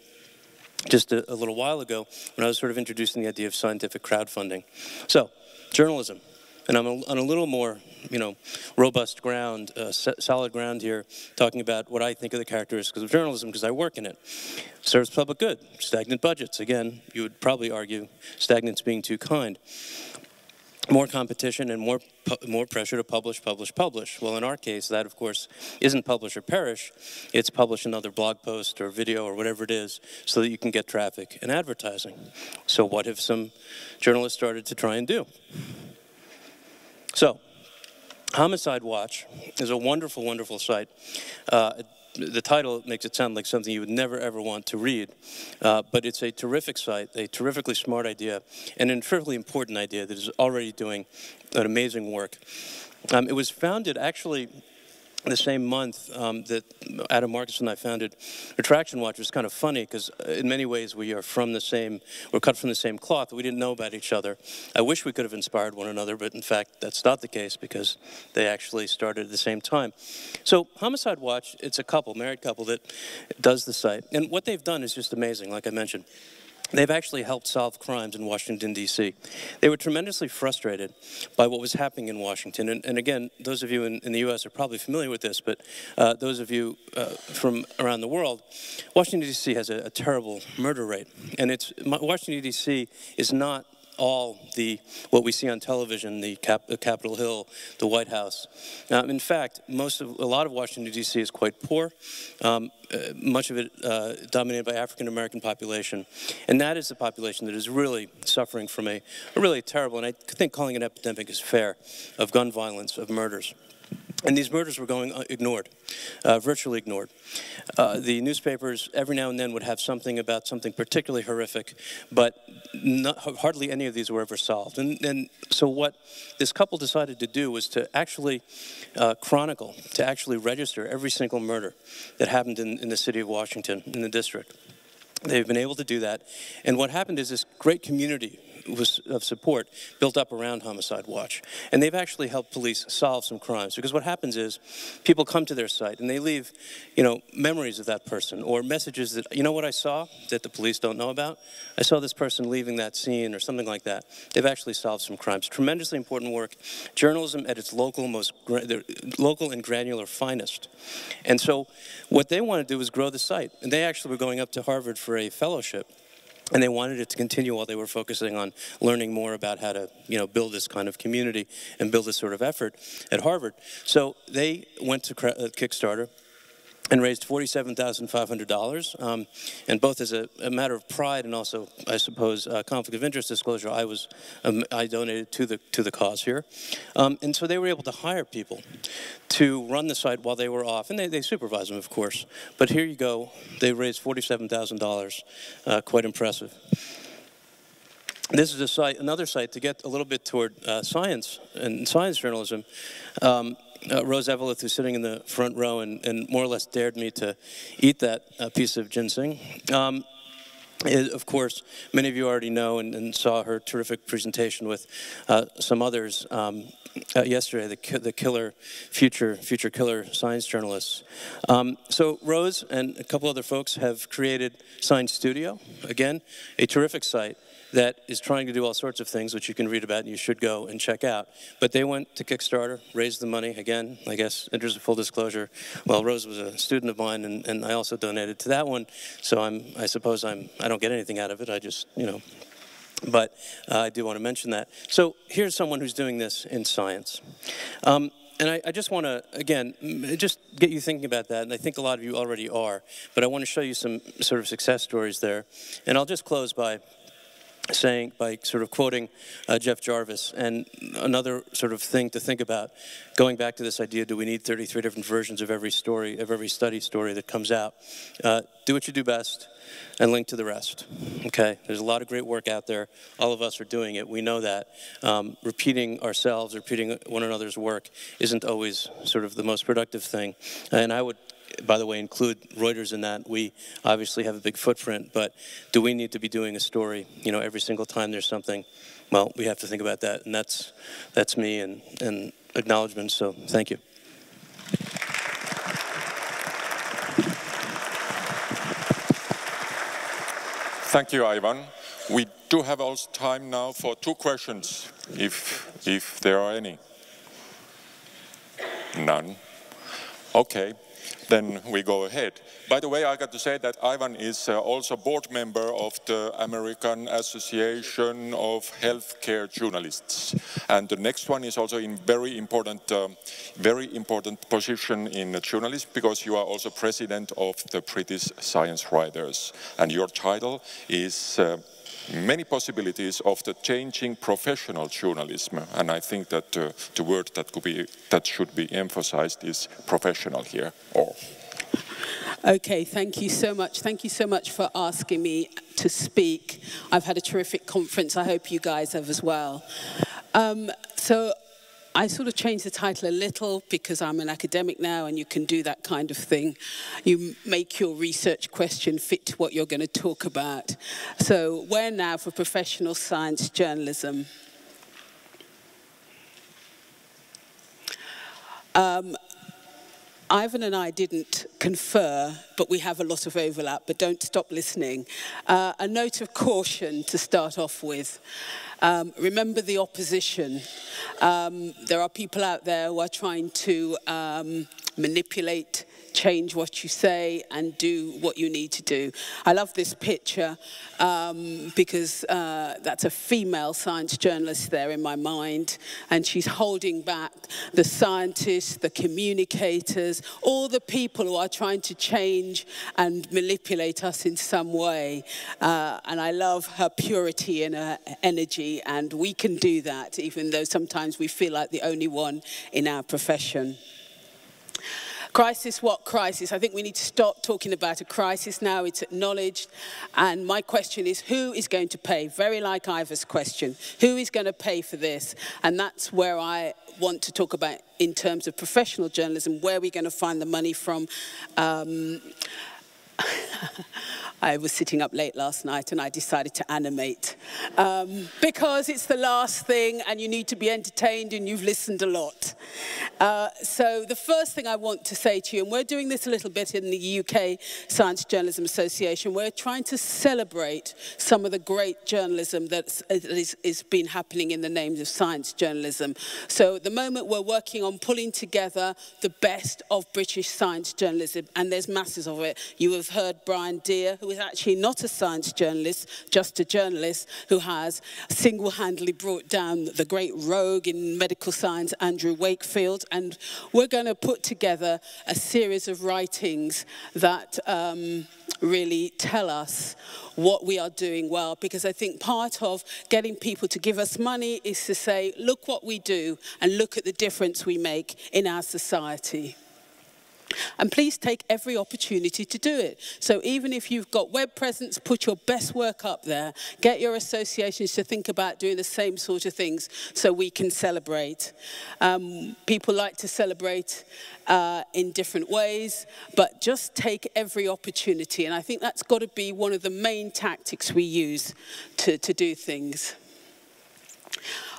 just a little while ago when I was sort of introducing the idea of scientific crowdfunding. So, journalism. And I'm on a little more, robust ground, solid ground here, talking about what I think are the characteristics of journalism because I work in it. Serves public good. Stagnant budgets. Again, you would probably argue stagnant's being too kind. More competition and more pressure to publish, publish, publish. Well, in our case, that, of course, isn't publish or perish. It's publish another blog post or video or whatever it is so that you can get traffic and advertising. So what have some journalists started to try and do? So, Homicide Watch is a wonderful, wonderful site. The title makes it sound like something you would never, ever want to read. But it's a terrific site, a terrifically smart idea, and a terrifically important idea that is already doing an amazing work. It was founded, actually, the same month that Adam Marcus and I founded Retraction Watch. Was kind of funny because in many ways we're cut from the same cloth. We didn't know about each other. I wish we could have inspired one another, but in fact that's not the case because they actually started at the same time. So Homicide Watch, it's a couple, married couple that does the site. And what they've done is just amazing, like I mentioned. they've actually helped solve crimes in Washington, D.C. They were tremendously frustrated by what was happening in Washington. And again, those of you in the U.S. are probably familiar with this, but those of you from around the world, Washington, D.C. has a terrible murder rate. And Washington, D.C. is not all what we see on television, the Capitol Hill, the White House. In fact, a lot of Washington, D.C. is quite poor, much of it dominated by African-American population. And that is the population that is really suffering from a really terrible, and I think calling it an epidemic is fair, of gun violence, of murders. And these murders were going ignored, virtually ignored. The newspapers every now and then would have something about something particularly horrific, but hardly any of these were ever solved. And so what this couple decided to do was to actually chronicle, to actually register every single murder that happened in the city of Washington, in the district. They've been able to do that. And what happened is this great community of support built up around Homicide Watch. And they've actually helped police solve some crimes. Because what happens is people come to their site and they leave, memories of that person or messages that, you know what I saw that the police don't know about? I saw this person leaving that scene or something like that. They've actually solved some crimes. Tremendously important work. Journalism at its local and granular finest. And so what they want to do is grow the site. And they actually were going up to Harvard for a fellowship. And they wanted it to continue while they were focusing on learning more about how to, build this kind of community and build this sort of effort at Harvard. So they went to Kickstarter and raised $47,500. And both as a matter of pride and also, I suppose, conflict of interest disclosure, I donated to the cause here. And so they were able to hire people to run the site while they were off. And they supervise them, of course. But here you go. They raised $47,000. Quite impressive. This is another site to get a little bit toward science and science journalism. Rose Eveleth, who's sitting in the front row and more or less dared me to eat that piece of ginseng. Of course, many of you already know and saw her terrific presentation with some others yesterday, the future killer science journalists. So Rose and a couple other folks have created Science Studio, again, a terrific site that is trying to do all sorts of things, which you can read about and you should go and check out. But they went to Kickstarter, raised the money. Again, I guess, in terms of full disclosure, well, Rose was a student of mine, and I also donated to that one. So I suppose I don't get anything out of it. I just, But I do want to mention that. So here's someone who's doing this in science. And I just want to, again, just get you thinking about that. And I think a lot of you already are. But I want to show you some sort of success stories there. And I'll just close by sort of quoting Jeff Jarvis, and another sort of thing to think about, going back to this idea, do we need 33 different versions of every story, of every study story that comes out? Do what you do best and link to the rest, okay? There's a lot of great work out there. All of us are doing it. We know that. Repeating ourselves, repeating one another's work isn't always sort of the most productive thing. And I would, by the way, include Reuters in that. We obviously have a big footprint, but do we need to be doing a story, every single time there's something? Well, we have to think about that, and that's me and acknowledgement, so thank you. Thank you, Ivan. We do have also time now for 2 questions, if there are any. None. Okay. Then we go ahead. By the way, I got to say that Ivan is also board member of the American Association of Healthcare Journalists. And the next one is also in very important position in journalism, because you are also president of the British Science Writers. And your title is many possibilities of the changing professional journalism, and I think that the word that should be emphasized is professional here. Okay, thank you so much. Thank you so much for asking me to speak. I've had a terrific conference. I hope you guys have as well. So I sort of changed the title a little because I'm an academic now, and you can do that kind of thing. You make your research question fit to what you're going to talk about. So where now for professional science journalism? Ivan and I didn't confer, but we have a lot of overlap, but don't stop listening. A note of caution to start off with. Remember the opposition. There are people out there who are trying to manipulate, change what you say, and do what you need to do. I love this picture because that's a female science journalist there in my mind, and she's holding back the scientists, the communicators, all the people who are trying to change and manipulate us in some way. And I love her purity and her energy, and we can do that, even though sometimes we feel like the only one in our profession. Crisis, what crisis? I think we need to stop talking about a crisis now. It's acknowledged. And my question is, who is going to pay? Very like Ivor's question. Who is going to pay for this? And that's where I want to talk about in terms of professional journalism, where we're going to find the money from. I was sitting up late last night and I decided to animate because it's the last thing and you need to be entertained and you've listened a lot. So the first thing I want to say to you, and we're doing this a little bit in the UK Science Journalism Association, we're trying to celebrate some of the great journalism that is been happening in the name of science journalism. So at the moment we're working on pulling together the best of British science journalism, and there's masses of it. You have heard Brian Deere, who is actually not a science journalist, just a journalist who has single-handedly brought down the great rogue in medical science, Andrew Wakefield. And we're going to put together a series of writings that really tell us what we are doing well, because I think part of getting people to give us money is to say, look what we do and look at the difference we make in our society. And please take every opportunity to do it. So even if you've got web presence, put your best work up there. Get your associations to think about doing the same sort of things so we can celebrate. People like to celebrate in different ways, but just take every opportunity. And I think that's got to be one of the main tactics we use to do things.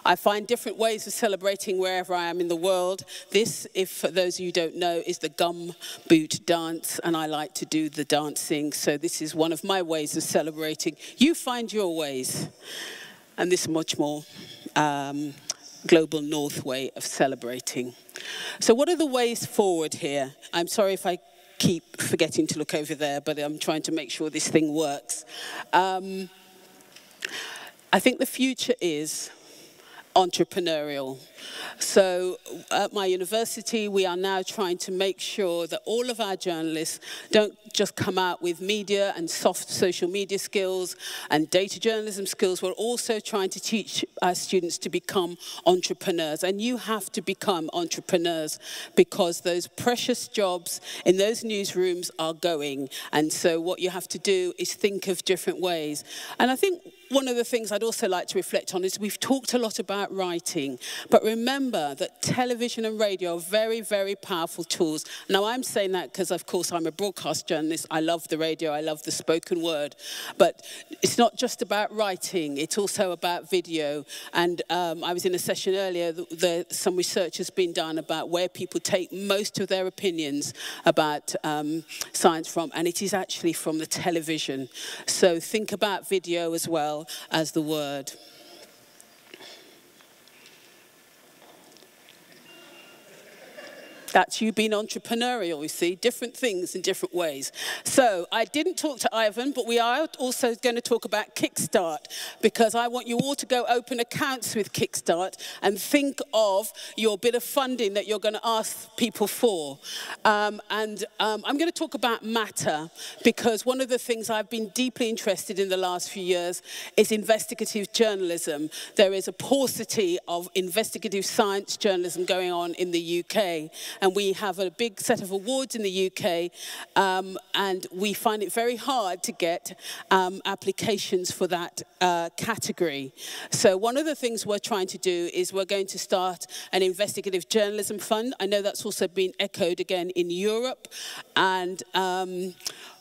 I find different ways of celebrating wherever I am in the world. This, if for those of you who don't know, is the gum boot dance, and I like to do the dancing. So this is one of my ways of celebrating. You find your ways. And this is much more global north way of celebrating. So what are the ways forward here? I'm sorry if I keep forgetting to look over there, but I'm trying to make sure this thing works. I think the future is entrepreneurial. So at my university, we are now trying to make sure that all of our journalists don't just come out with media and soft social media skills and data journalism skills. We're also trying to teach our students to become entrepreneurs. And you have to become entrepreneurs because those precious jobs in those newsrooms are going. And so what you have to do is think of different ways. And I think one of the things I'd also like to reflect on is we've talked a lot about writing, but remember that television and radio are very, very powerful tools. Now, I'm saying that because, of course, I'm a broadcast journalist. I love the radio. I love the spoken word. But it's not just about writing. It's also about video. And I was in a session earlier, some research has been done about where people take most of their opinions about science from, and it is actually from the television. So think about video as well as the word. That's you being entrepreneurial, you see, different things in different ways. So I didn't talk to Ivan, but we are also going to talk about Kickstart, because I want you all to go open accounts with Kickstart and think of your bit of funding that you're going to ask people for. I'm going to talk about matter, because one of the things I've been deeply interested in the last few years is investigative journalism. There is a paucity of investigative science journalism going on in the UK. And we have a big set of awards in the UK, and we find it very hard to get applications for that category. So one of the things we're trying to do is we're going to start an investigative journalism fund. I know that's also been echoed again in Europe. And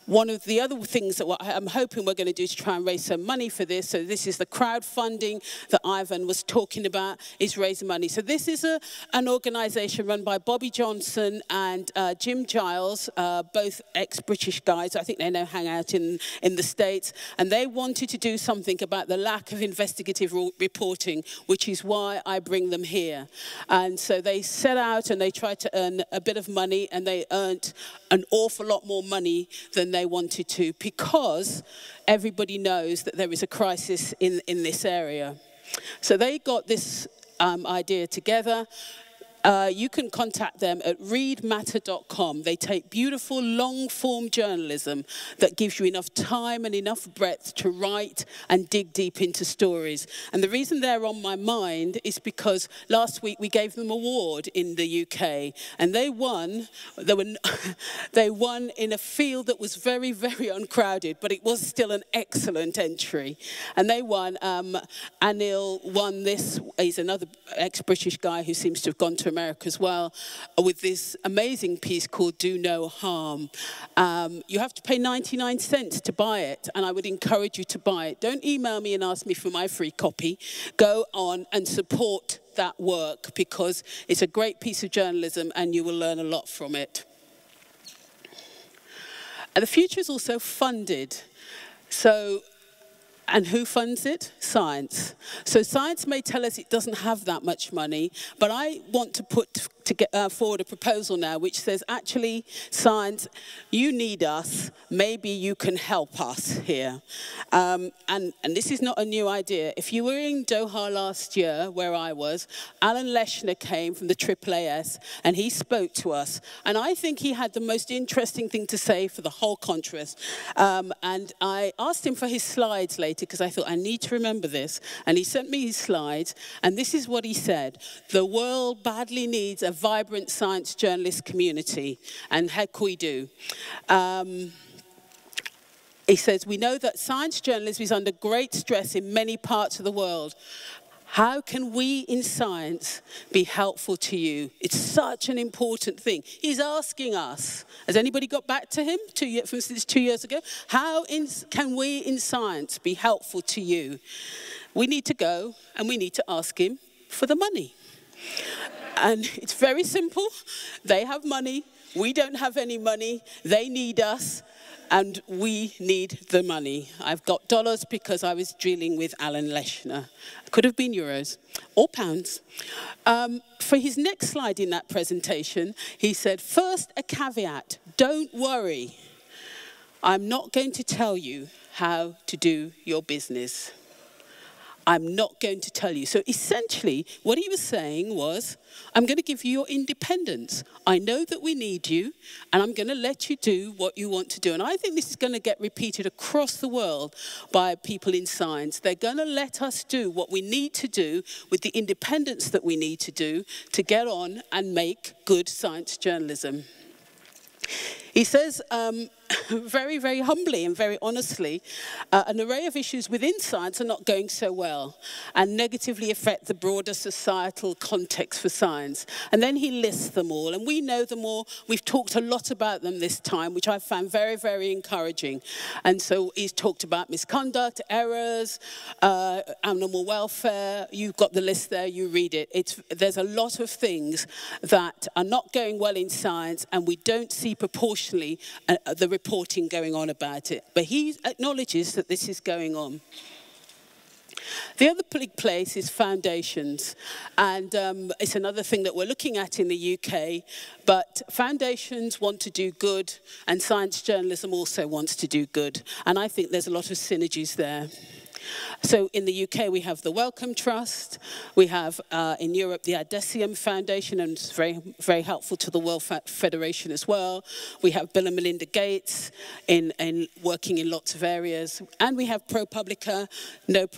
one of the other things that I'm hoping we're going to do to try and raise some money for this, so this is the crowdfunding that Ivan was talking about, is raising money. So this is an organisation run by Bobby Johnson and Jim Giles, both ex-British guys. I think they now hang out in the States. And they wanted to do something about the lack of investigative reporting, which is why I bring them here. And so they set out and they tried to earn a bit of money, and they earned an awful lot more money than they wanted to, because everybody knows that there is a crisis in this area. So they got this idea together. You can contact them at readmatter.com. They take beautiful long-form journalism that gives you enough time and enough breadth to write and dig deep into stories. And the reason they're on my mind is because last week we gave them an award in the UK, and they won. They won in a field that was very, very uncrowded, but it was still an excellent entry. And they won. Anil won this. He's another ex-British guy who seems to have gone to America as well, with this amazing piece called Do No Harm. You have to pay 99 cents to buy it, and I would encourage you to buy it. Don't email me and ask me for my free copy. Go on and support that work, because it's a great piece of journalism and you will learn a lot from it. And the Future is also funded. And who funds it? Science. So science may tell us it doesn't have that much money, but I want to put forward a proposal now which says, actually, science, you need us. Maybe you can help us here. And this is not a new idea. If you were in Doha last year, where I was, Alan Leshner came from the AAAS, and he spoke to us. And I think he had the most interesting thing to say for the whole conference. And I asked him for his slides later, because I thought, I need to remember this. And he sent me his slides, and this is what he said. The world badly needs a vibrant science journalist community, and how can we do? He says, we know that science journalism is under great stress in many parts of the world. How can we in science be helpful to you? It's such an important thing. He's asking us. Has anybody got back to him since 2 years ago? How can we in science be helpful to you? We need to go and we need to ask him for the money. And it's very simple. They have money. We don't have any money. They need us. And we need the money. I've got dollars because I was dealing with Alan Leshner. Could have been euros or pounds. For his next slide in that presentation, he said, first, a caveat. Don't worry. I'm not going to tell you how to do your business. I'm not going to tell you. So essentially, what he was saying was, I'm going to give you your independence. I know that we need you, and I'm going to let you do what you want to do. And I think this is going to get repeated across the world by people in science. They're going to let us do what we need to do with the independence that we need to do to get on and make good science journalism. He says, very, very humbly and very honestly, an array of issues within science are not going so well and negatively affect the broader societal context for science. And then he lists them all, and we know them all. We've talked a lot about them this time, which I found very, very encouraging. And so he's talked about misconduct, errors, animal welfare. You've got the list there, you read it. There's a lot of things that are not going well in science, and we don't see proportionally the reporting going on about it. But he acknowledges that this is going on. The other big place is foundations, and it's another thing that we're looking at in the UK, but foundations want to do good, and science journalism also wants to do good, and I think there's a lot of synergies there. So in the UK, we have the Wellcome Trust. We have in Europe the Adesium Foundation, and it's very, very helpful to the World Federation as well. We have Bill and Melinda Gates in working in lots of areas. And we have ProPublica.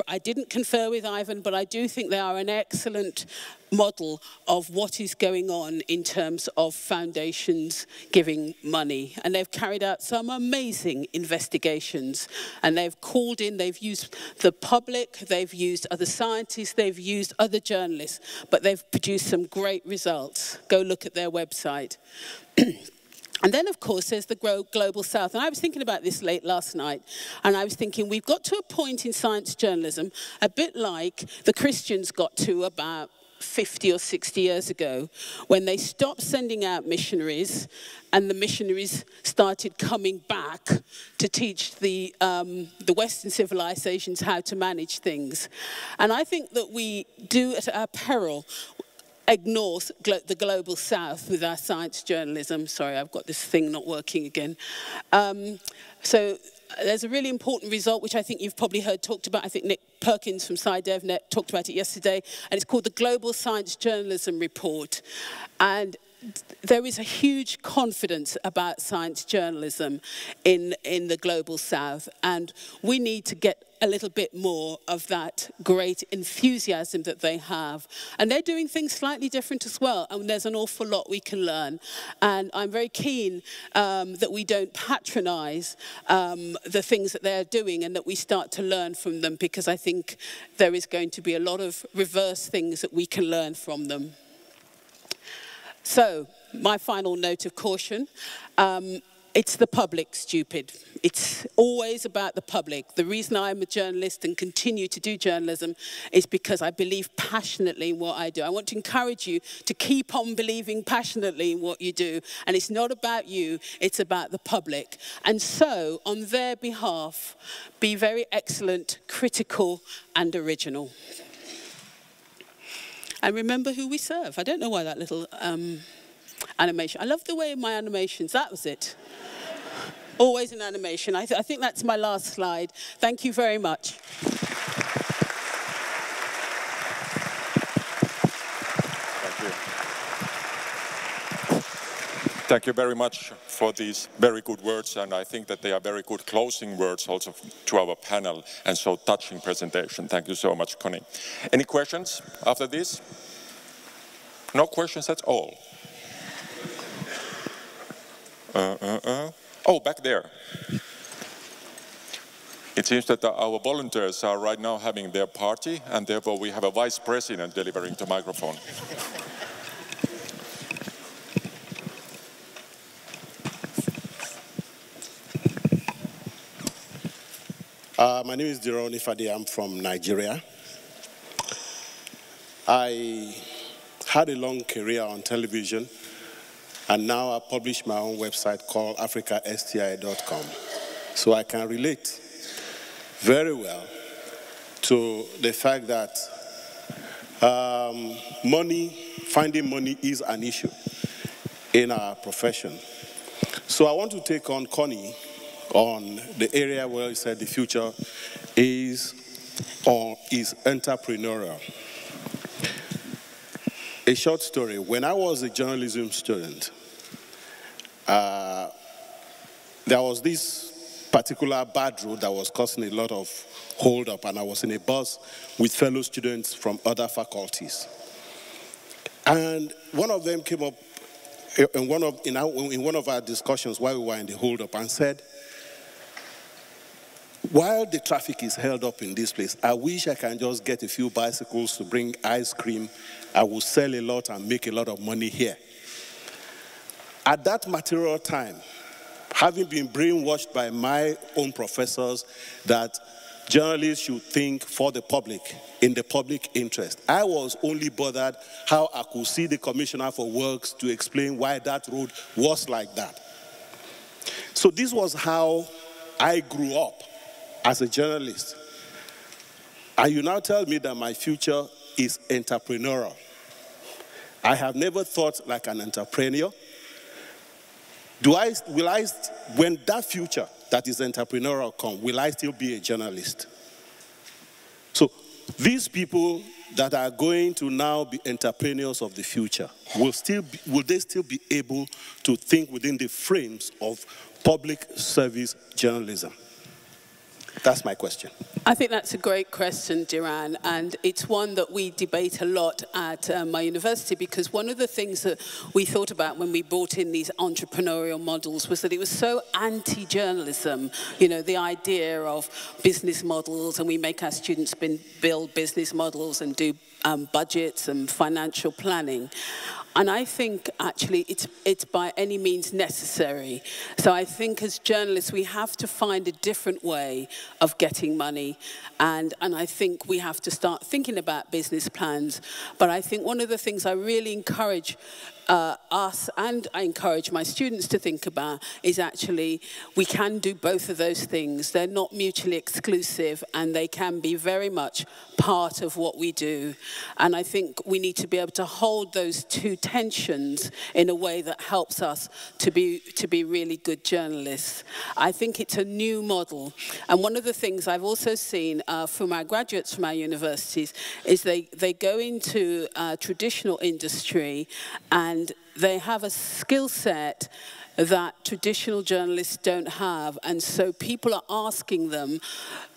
I didn't confer with Ivan, but I do think they are an excellent model of what is going on in terms of foundations giving money. And they've carried out some amazing investigations. And they've called in, they've used the public, they've used other scientists, they've used other journalists, but they've produced some great results. Go look at their website. And then, of course, there's the Global South. And I was thinking about this late last night, and I was thinking we've got to a point in science journalism, a bit like the Christians got to about 50 or 60 years ago, when they stopped sending out missionaries, and the missionaries started coming back to teach the Western civilizations how to manage things. And I think that we do, at our peril, ignore the Global South with our science journalism. Sorry, I've got this thing not working again. So there's a really important result, which I think you've probably heard talked about. I think Nick Perkins from SciDevNet talked about it yesterday, and it's called the Global Science Journalism Report. And there is a huge confidence about science journalism in the Global South, and we need to get a little bit more of that great enthusiasm that they have. And they're doing things slightly different as well, and there's an awful lot we can learn. And I'm very keen that we don't patronize the things that they're doing, and that we start to learn from them, because I think there is going to be a lot of reverse things that we can learn from them. So, my final note of caution, it's the public, stupid. It's always about the public. The reason I'm a journalist and continue to do journalism is because I believe passionately in what I do. I want to encourage you to keep on believing passionately in what you do. And it's not about you, it's about the public. And so, on their behalf, be very excellent, critical, and original. And remember who we serve. I don't know why that little animation. I love the way my animations, that was it. Always an animation. I think that's my last slide. Thank you very much. Thank you. Thank you very much for these very good words, and I think that they are very good closing words also to our panel, and so touching presentation. Thank you so much, Connie. Any questions after this? No questions at all. Oh, back there. It seems that our volunteers are right now having their party, and therefore we have a vice president delivering the microphone. My name is Dironi Fadi. I'm from Nigeria. I had a long career on television, and now I publish my own website called africasti.com. So I can relate very well to the fact that finding money is an issue in our profession. So I want to take on Connie on the area where he said the future is entrepreneurial. A short story. When I was a journalism student, there was this particular bad road that was causing a lot of hold-up, and I was in a bus with fellow students from other faculties. And one of them came up in one of our discussions while we were in the hold-up and said, while the traffic is held up in this place, I wish I can just get a few bicycles to bring ice cream. I will sell a lot and make a lot of money here. At that material time, having been brainwashed by my own professors that journalists should think for the public, in the public interest, I was only bothered how I could see the Commissioner for Works to explain why that road was like that. So this was how I grew up as a journalist. And you now tell me that my future is entrepreneurial. I have never thought like an entrepreneur. When that future that is entrepreneurial come, will I still be a journalist? So these people that are going to now be entrepreneurs of the future, will they still be able to think within the frames of public service journalism? That's my question. I think that's a great question, Diran, and it's one that we debate a lot at my university, because one of the things that we thought about when we brought in these entrepreneurial models was that it was so anti-journalism, you know, the idea of business models, and we make our students build business models and do budgets and financial planning. And I think actually it's by any means necessary. So I think as journalists we have to find a different way of getting money, and I think we have to start thinking about business plans. But I think one of the things I really encourage us, and I encourage my students to think about, is actually we can do both of those things. They're not mutually exclusive, and they can be very much part of what we do. And I think we need to be able to hold those two tensions in a way that helps us to be really good journalists. I think it's a new model. And one of the things I've also seen from our graduates from our universities is they go into traditional industry, and they have a skill set that traditional journalists don't have. And so people are asking them,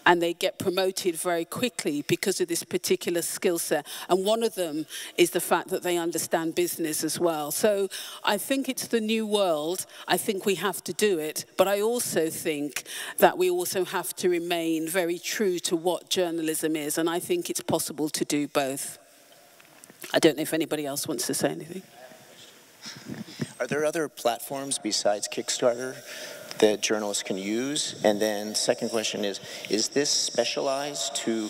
and they get promoted very quickly because of this particular skill set. And one of them is the fact that they understand business as well. So I think it's the new world. I think we have to do it. But I also think that we also have to remain very true to what journalism is. And I think it's possible to do both. I don't know if anybody else wants to say anything. Are there other platforms besides Kickstarter that journalists can use? And then second question is this specialized to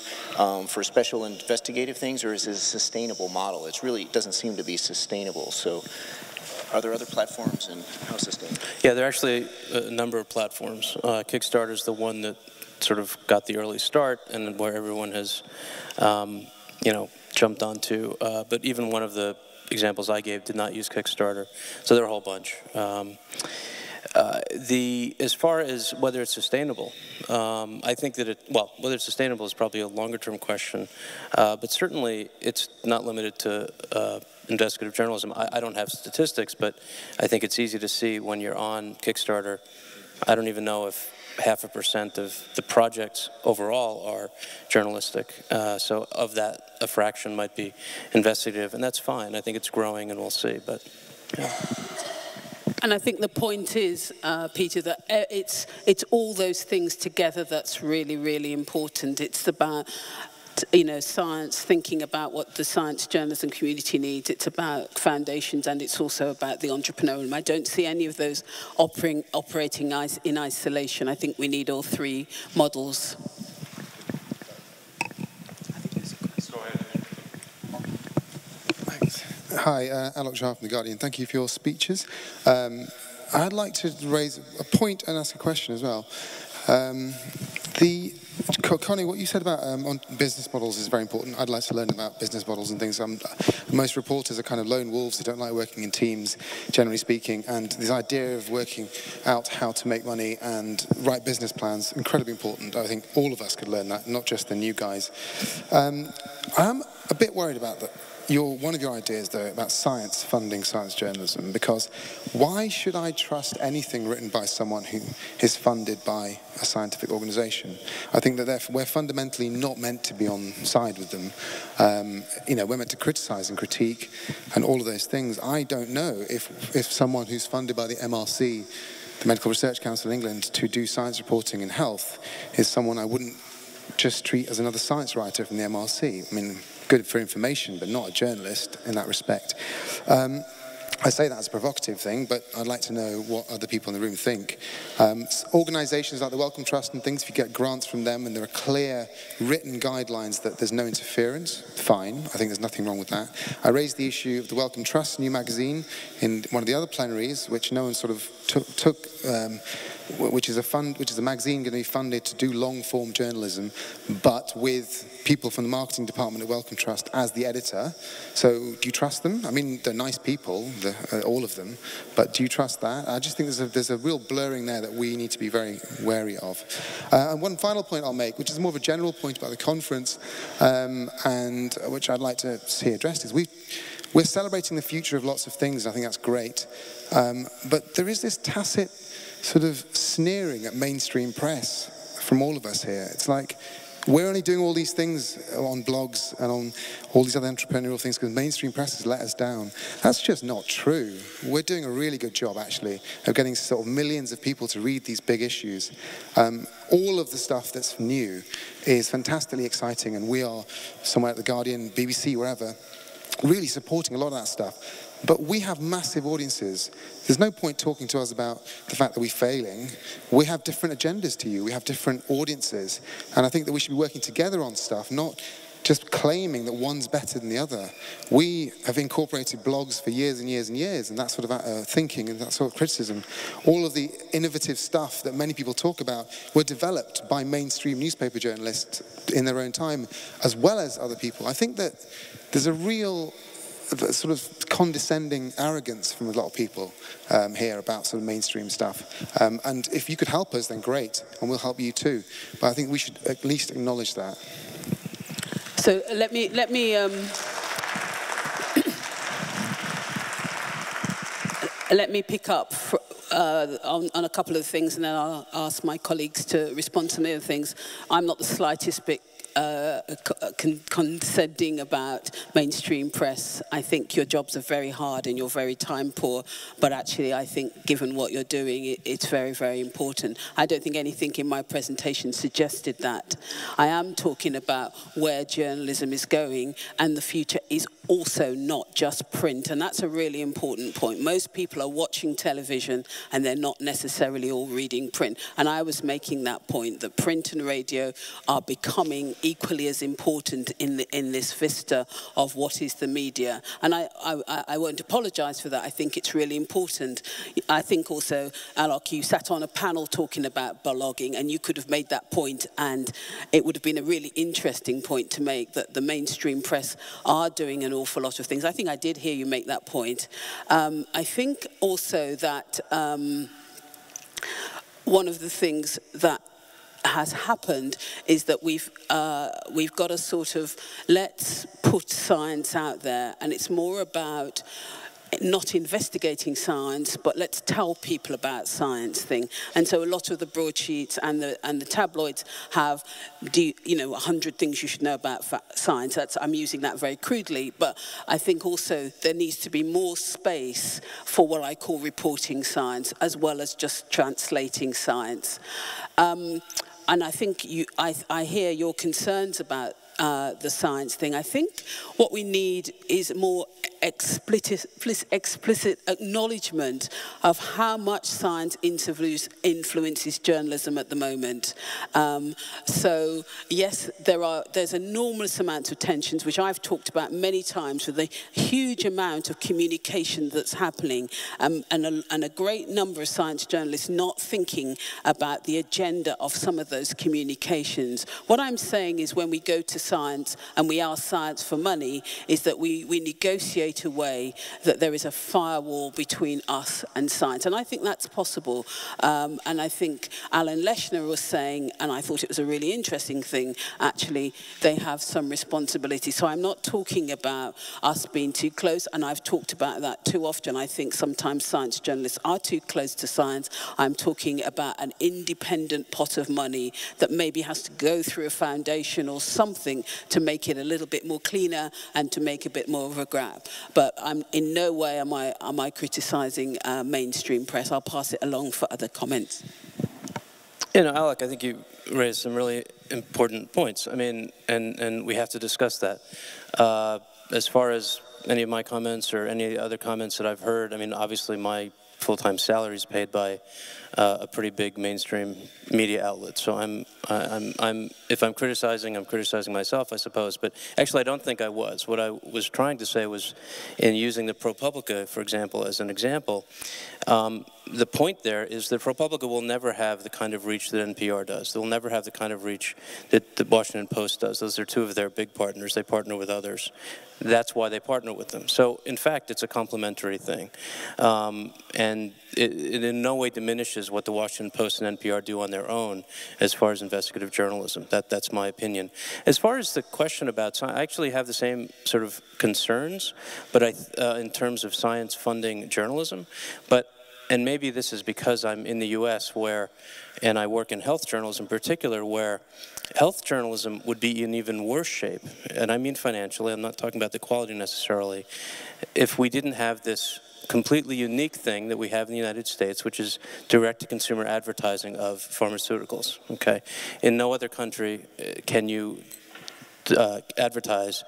for special investigative things, or is it a sustainable model? It really doesn't seem to be sustainable. So are there other platforms, and how sustainable? Yeah, there are actually a number of platforms. Kickstarter is the one that sort of got the early start and where everyone has, jumped onto. But even one of the examples I gave did not use Kickstarter, so there are a whole bunch. As far as whether it's sustainable, I think that whether it's sustainable is probably a longer-term question, but certainly it's not limited to investigative journalism. I don't have statistics, but I think it's easy to see when you're on Kickstarter. I don't even know if 0.5% of the projects overall are journalistic. So of that, a fraction might be investigative, and that's fine. I think it's growing, and we'll see. But yeah. And I think the point is, Peter, that it's all those things together that's really, really important. It's about science, thinking about what the science journalism community needs. It's about foundations, and it's also about the entrepreneur. And I don't see any of those operating in isolation. I think we need all three models. Thanks. Hi, Alok Shah from The Guardian. Thank you for your speeches. I'd like to raise a point and ask a question as well. Connie, what you said about on business models is very important. I'd like to learn about business models and things. Most reporters are kind of lone wolves who don't like working in teams, generally speaking, and this idea of working out how to make money and write business plans, incredibly important. I think all of us could learn that, not just the new guys. I'm a bit worried about that. One of your ideas, though, about science, funding science journalism, because why should I trust anything written by someone who is funded by a scientific organization? I think that therefore we're fundamentally not meant to be on side with them. We're meant to criticize and critique and all of those things. I don't know if someone who's funded by the MRC, the Medical Research Council of England, to do science reporting in health is someone I wouldn't just treat as another science writer from the MRC. I mean, good for information, but not a journalist in that respect. I say that as a provocative thing, but I'd like to know what other people in the room think. Organisations like the Wellcome Trust and things, if you get grants from them and there are clear written guidelines that there's no interference, fine. I think there's nothing wrong with that. I raised the issue of the Wellcome Trust new magazine in one of the other plenaries, which no one sort of took which is a magazine going to be funded to do long-form journalism, but with people from the marketing department at Wellcome Trust as the editor. So do you trust them? I mean, they're nice people, all of them, but do you trust that? I just think there's a real blurring there that we need to be very wary of. And one final point I'll make, which is more of a general point about the conference, and which I'd like to see addressed, is we're celebrating the future of lots of things. I think that's great. But there is this tacit sort of sneering at mainstream press from all of us here. It's like, we're only doing all these things on blogs and on all these other entrepreneurial things because mainstream press has let us down. That's just not true. We're doing a really good job, actually, of getting sort of millions of people to read these big issues. All of the stuff that's new is fantastically exciting, and we are somewhere at The Guardian, BBC, wherever, really supporting a lot of that stuff. But we have massive audiences. There's no point talking to us about the fact that we're failing. We have different agendas to you. We have different audiences. And I think that we should be working together on stuff, not just claiming that one's better than the other. We have incorporated blogs for years and years and years, and that sort of thinking and that sort of criticism. All of the innovative stuff that many people talk about were developed by mainstream newspaper journalists in their own time, as well as other people. I think that there's a real sort of condescending arrogance from a lot of people here about sort of mainstream stuff. And if you could help us, then great, and we'll help you too. But I think we should at least acknowledge that. So let me pick up on a couple of things, and then I'll ask my colleagues to respond to some other things. I'm not the slightest bit condescending about mainstream press. I think your jobs are very hard and you're very time poor, but actually I think given what you're doing, it's very, very important. I don't think anything in my presentation suggested that. I am talking about where journalism is going, and the future is also not just print, and that's a really important point. Most people are watching television and they're not necessarily all reading print, and I was making that point, that print and radio are becoming equally as important in this vista of what is the media. And I won't apologize for that. I think it's really important. I think also, Alok, you sat on a panel talking about blogging, and you could have made that point, and it would have been a really interesting point to make, that the mainstream press are doing an awful lot of things. I think I did hear you make that point. I think also that one of the things that has happened is that we've got a sort of, let's put science out there, and it's more about not investigating science, but let's tell people about science thing. And so a lot of the broadsheets and the tabloids have, 100 things you should know about science. I'm using that very crudely, but I think also there needs to be more space for what I call reporting science, as well as just translating science. And I think I hear your concerns about the science thing. I think what we need is more explicit acknowledgement of how much science influences journalism at the moment. So yes, there's enormous amounts of tensions, which I've talked about many times, with a huge amount of communication that's happening, and a great number of science journalists not thinking about the agenda of some of those communications. What I'm saying is, when we go to science and we ask science for money, is that we negotiate a way that there is a firewall between us and science. And I think that's possible. And I think Alan Leshner was saying, and I thought it was a really interesting thing, actually, they have some responsibility. So I'm not talking about us being too close, and I've talked about that too often. I think sometimes science journalists are too close to science. I'm talking about an independent pot of money that maybe has to go through a foundation or something to make it a little bit more cleaner and to make a bit more of a grab. But in no way am I criticising mainstream press. I'll pass it along for other comments. Alec, I think you raised some really important points. I mean, and we have to discuss that. As far as any of my comments or any other comments that I've heard, I mean, obviously my full-time salary is paid by a pretty big mainstream media outlet. So if I'm criticizing myself, I suppose. But actually, I don't think I was. What I was trying to say was, in using the ProPublica, for example, as an example, the point there is that ProPublica will never have the kind of reach that NPR does. They'll never have the kind of reach that the Washington Post does. Those are two of their big partners. They partner with others. That's why they partner with them. So, in fact, it's a complementary thing. And it in no way diminishes what the Washington Post and NPR do on their own as far as investigative journalism. That's my opinion. As far as the question about science, I actually have the same sort of concerns, but in terms of science funding journalism. And maybe this is because I'm in the US and I work in health journalism in particular, where health journalism would be in even worse shape, and I mean financially, I'm not talking about the quality necessarily, if we didn't have this completely unique thing that we have in the United States, which is direct-to-consumer advertising of pharmaceuticals, okay? In no other country can you advertise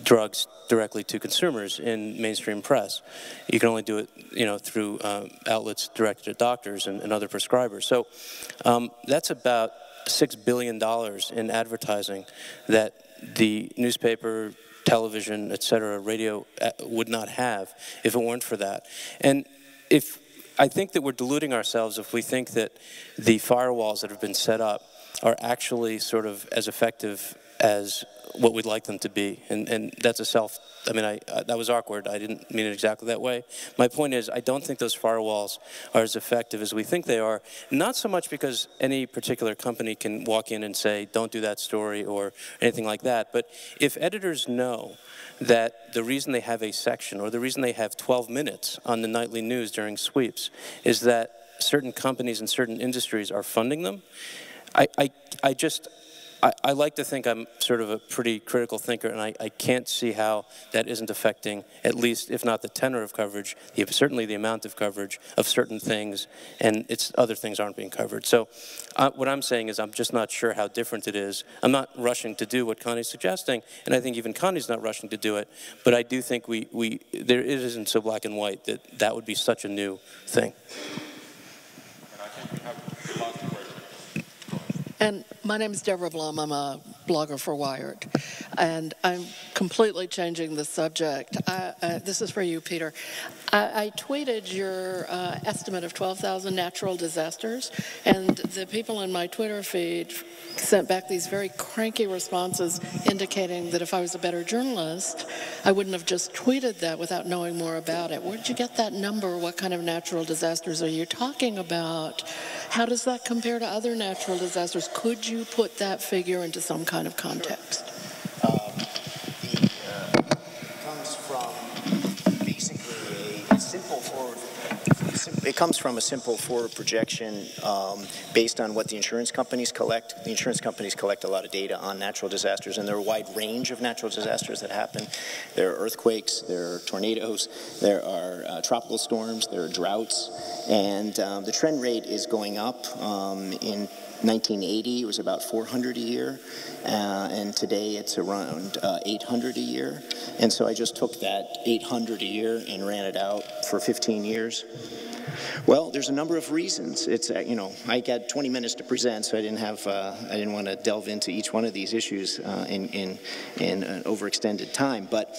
drugs directly to consumers in mainstream press. You can only do it, through outlets directed at doctors and other prescribers. So that's about $6 billion in advertising that the newspaper, television, etc., radio would not have if it weren't for that. And I think that we're deluding ourselves if we think that the firewalls that have been set up are actually sort of as effective as what we'd like them to be. And that's that was awkward. I didn't mean it exactly that way. My point is, I don't think those firewalls are as effective as we think they are, not so much because any particular company can walk in and say, don't do that story or anything like that, but if editors know that the reason they have a section or the reason they have 12 minutes on the nightly news during sweeps is that certain companies and certain industries are funding them, I like to think I'm sort of a pretty critical thinker, and I can't see how that isn't affecting, at least, if not the tenor of coverage, certainly the amount of coverage of certain things, and other things aren't being covered. So what I'm saying is I'm just not sure how different it is. I'm not rushing to do what Connie's suggesting, and I think even Connie's not rushing to do it, but I do think it isn't so black and white that would be such a new thing. And my name is Deborah Blum. I'm a blogger for Wired. And I'm completely changing the subject. This is for you, Peter. I tweeted your estimate of 12,000 natural disasters, and the people in my Twitter feed sent back these very cranky responses indicating that if I was a better journalist, I wouldn't have just tweeted that without knowing more about it. Where did you get that number? What kind of natural disasters are you talking about? How does that compare to other natural disasters? Could you put that figure into some kind of context? It comes from a simple forward projection based on what the insurance companies collect. The insurance companies collect a lot of data on natural disasters, and there are a wide range of natural disasters that happen. There are earthquakes, there are tornadoes, there are tropical storms, there are droughts, and the trend rate is going up. In 1980, it was about 400 a year, and today it's around 800 a year. And so I just took that 800 a year and ran it out for 15 years. Well, there's a number of reasons. It's I got 20 minutes to present, so I didn't want to delve into each one of these issues in an overextended time. But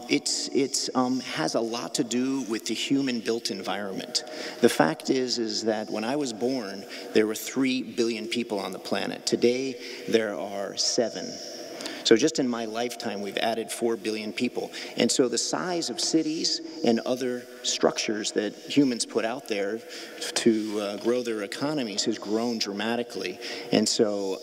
it has a lot to do with the human-built environment. The fact is that when I was born, there were 3 billion people on the planet. Today, there are 7. So just in my lifetime, we've added 4 billion people. And so the size of cities and other structures that humans put out there to grow their economies has grown dramatically. And so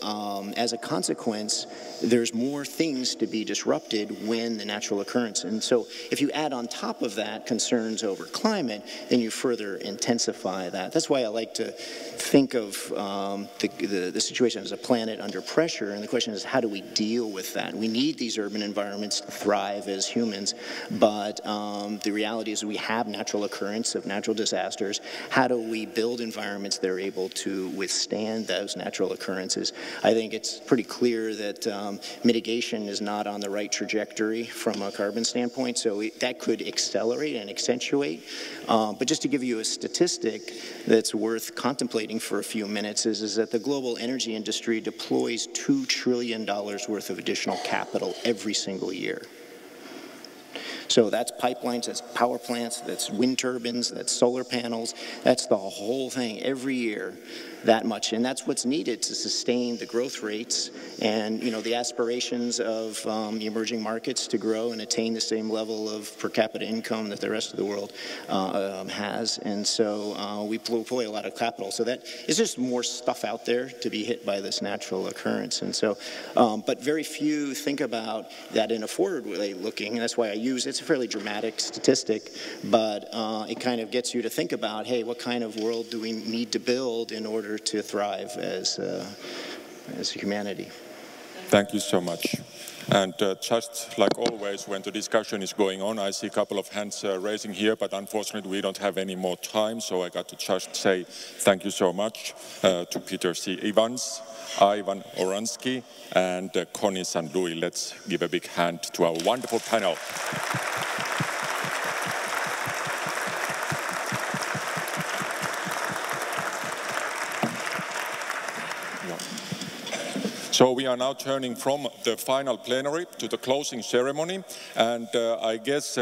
as a consequence, there's more things to be disrupted when the natural occurrence. And so if you add on top of that concerns over climate, then you further intensify that. That's why I like to think of the situation as a planet under pressure. And the question is, how do we deal with that? We need these urban environments to thrive as humans, but the reality is we have natural occurrence of natural disasters. How do we build environments that are able to withstand those natural occurrences? I think it's pretty clear that mitigation is not on the right trajectory from a carbon standpoint, so that could accelerate and accentuate. But just to give you a statistic that's worth contemplating for a few minutes is that the global energy industry deploys $2 trillion worth of additional capital every single year. So that's pipelines, that's power plants, that's wind turbines, that's solar panels, that's the whole thing every year, that much. And that's what's needed to sustain the growth rates and, the aspirations of the emerging markets to grow and attain the same level of per capita income that the rest of the world has. And so we deploy a lot of capital. So that is just more stuff out there to be hit by this natural occurrence. And so, but very few think about that in a forward way looking, and that's why I use it's a fairly dramatic statistic, but it kind of gets you to think about, hey, what kind of world do we need to build in order to thrive as humanity? Thank you so much. And just like always, when the discussion is going on, I see a couple of hands raising here, but unfortunately we don't have any more time, so I got to just say thank you so much to Peter C. Evans, Ivan Oransky, and Connie Sandui. Let's give a big hand to our wonderful panel. So we are now turning from the final plenary to the closing ceremony, and I guess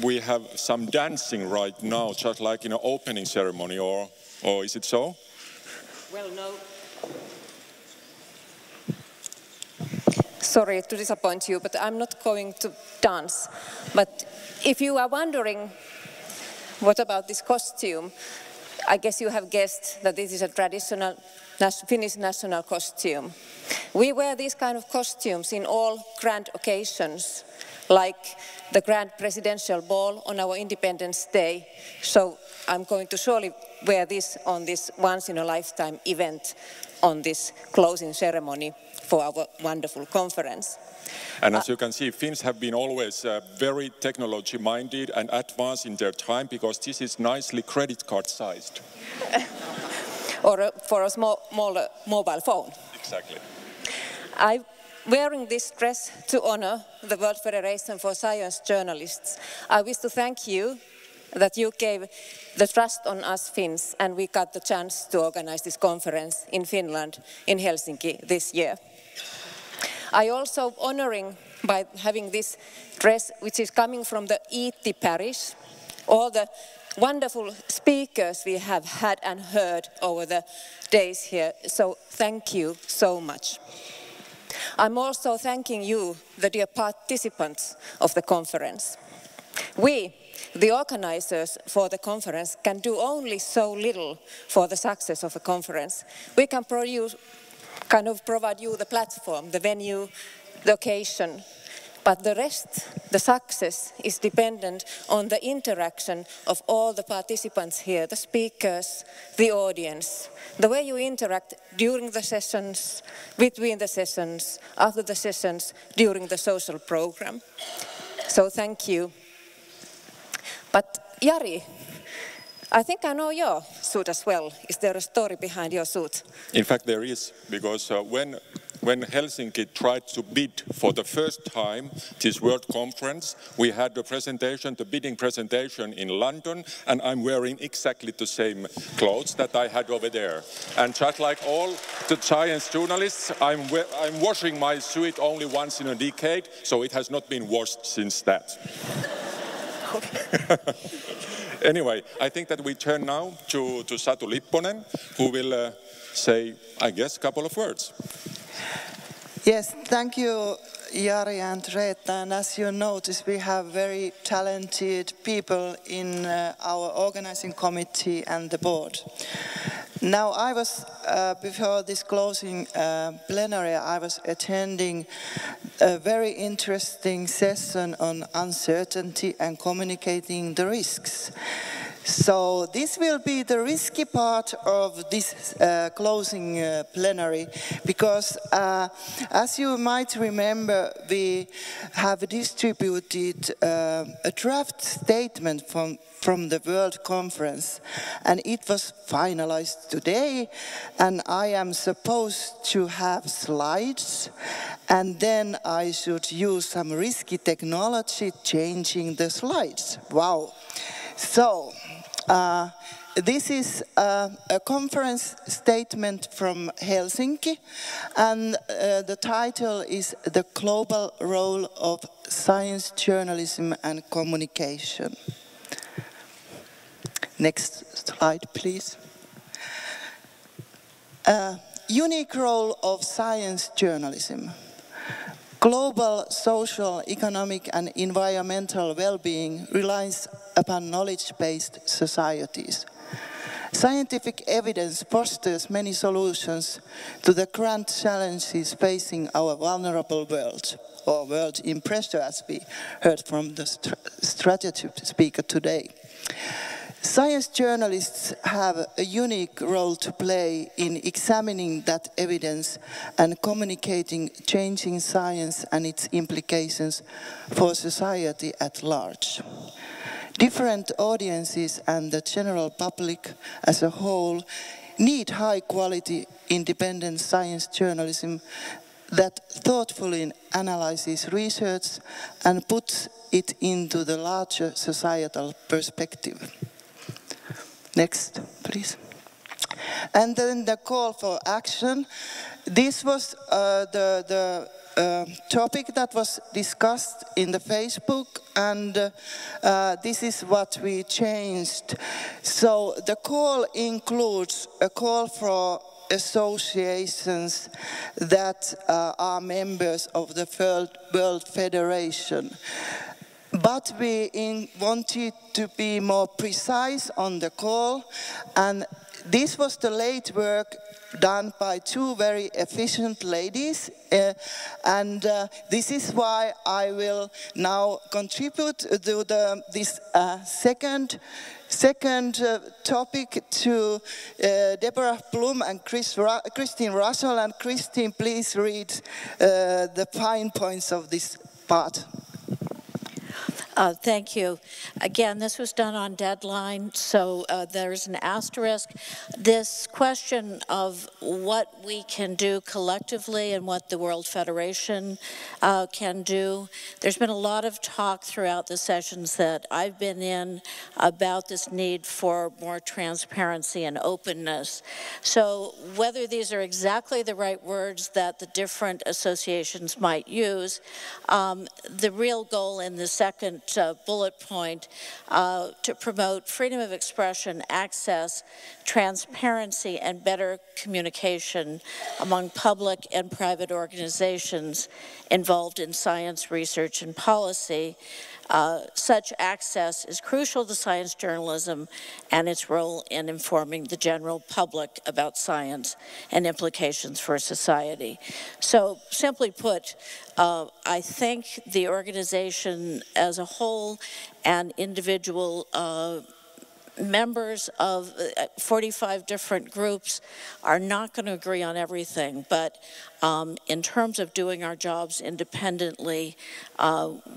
we have some dancing right now, just like in an opening ceremony, or is it so? Well, no. Sorry to disappoint you, but I'm not going to dance. But if you are wondering, what about this costume? I guess you have guessed that this is a traditional Finnish national costume. We wear these kind of costumes in all grand occasions, like the grand presidential ball on our Independence Day. So I'm going to surely wear this on this once-in-a-lifetime event on this closing ceremony for our wonderful conference. And as you can see, Finns have been always very technology-minded and advanced in their time, because this is nicely credit card-sized. Or for a small mobile phone. Exactly. I'm wearing this dress to honor the World Federation for Science Journalists. I wish to thank you that you gave the trust on us Finns, and we got the chance to organize this conference in Finland, in Helsinki this year. I also honoring by having this dress, which is coming from the Iitti parish, all the wonderful speakers we have had and heard over the days here. So thank you so much. I'm also thanking you, the dear participants of the conference. We, the organizers for the conference, can do only so little for the success of a conference. We can provide you the platform, the venue, the occasion, but the rest, the success, is dependent on the interaction of all the participants here, the speakers, the audience, the way you interact during the sessions, between the sessions, after the sessions, during the social program. So thank you. But Jari, I think I know your suit as well. Is there a story behind your suit? In fact, there is, because when Helsinki tried to bid for the first time this World Conference, we had the bidding presentation in London, and I'm wearing exactly the same clothes that I had over there. And just like all the science journalists, I'm washing my suit only once in a decade, so it has not been washed since that. Anyway, I think that we turn now to Satu Lipponen, who will say, I guess, a couple of words. Yes, thank you, Jari and Reetta. And as you notice, we have very talented people in our organizing committee and the board. Now, I was, before this closing plenary, I was attending a very interesting session on uncertainty and communicating the risks. So this will be the risky part of this closing plenary, because as you might remember, we have distributed a draft statement from the World Conference, and it was finalized today, and I am supposed to have slides, and then I should use some risky technology changing the slides. Wow. So, this is a conference statement from Helsinki, and the title is The Global Role of Science, Journalism and Communication. Next slide, please. Unique role of science journalism. Global social, economic and environmental well-being relies upon knowledge-based societies. Scientific evidence fosters many solutions to the current challenges facing our vulnerable world, or world in pressure, as we heard from the strategy speaker today. Science journalists have a unique role to play in examining that evidence and communicating changing science and its implications for society at large. Different audiences and the general public as a whole need high-quality, independent science journalism that thoughtfully analyzes research and puts it into the larger societal perspective. Next, please. And then the call for action. This was the topic that was discussed in the Facebook, and this is what we changed. So the call includes a call for associations that are members of the World Federation. But we wanted to be more precise on the call, and this was the late work done by two very efficient ladies, and this is why I will now contribute to this second topic to Deborah Blum and Christine Russell. And Christine, please read the fine points of this part. Thank you. Again, this was done on deadline, so there's an asterisk. This question of what we can do collectively and what the World Federation can do, there's been a lot of talk throughout the sessions that I've been in about this need for more transparency and openness. So whether these are exactly the right words that the different associations might use, the real goal in the second bullet point to promote freedom of expression, access, transparency, and better communication among public and private organizations involved in science, research, and policy. Such access is crucial to science journalism and its role in informing the general public about science and implications for society. So simply put, I think the organization as a whole and individual members of 45 different groups are not going to agree on everything, but in terms of doing our jobs independently,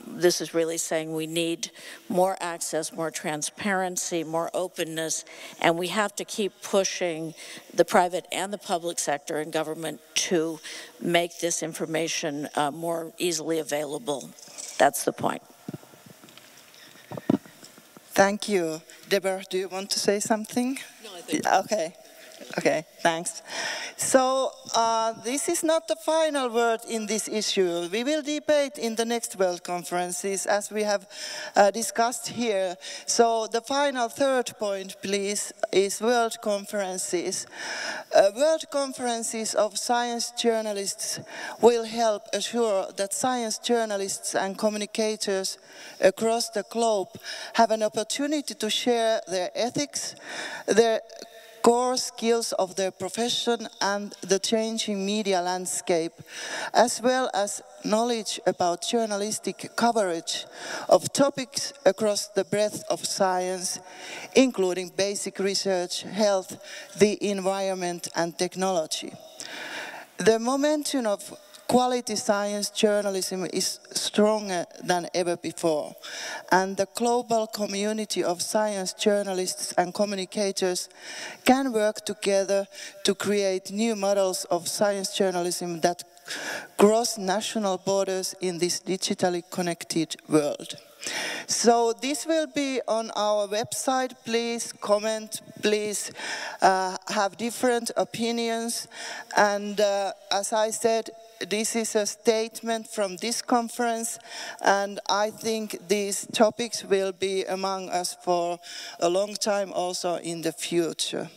this is really saying we need more access, more transparency, more openness, and we have to keep pushing the private and the public sector and government to make this information more easily available. That's the point. Thank you. Deborah, do you want to say something? No, I think. Okay, thanks. So this is not the final word in this issue. We will debate in the next World Conferences as we have discussed here. So the final third point, please, is World Conferences. World Conferences of science journalists will help assure that science journalists and communicators across the globe have an opportunity to share their ethics, their core skills of their profession and the changing media landscape, as well as knowledge about journalistic coverage of topics across the breadth of science, including basic research, health, the environment, and technology. The momentum of quality science journalism is stronger than ever before, and the global community of science journalists and communicators can work together to create new models of science journalism that cross national borders in this digitally connected world. So this will be on our website. Please comment, please have different opinions, and as I said, this is a statement from this conference, and I think these topics will be among us for a long time also in the future.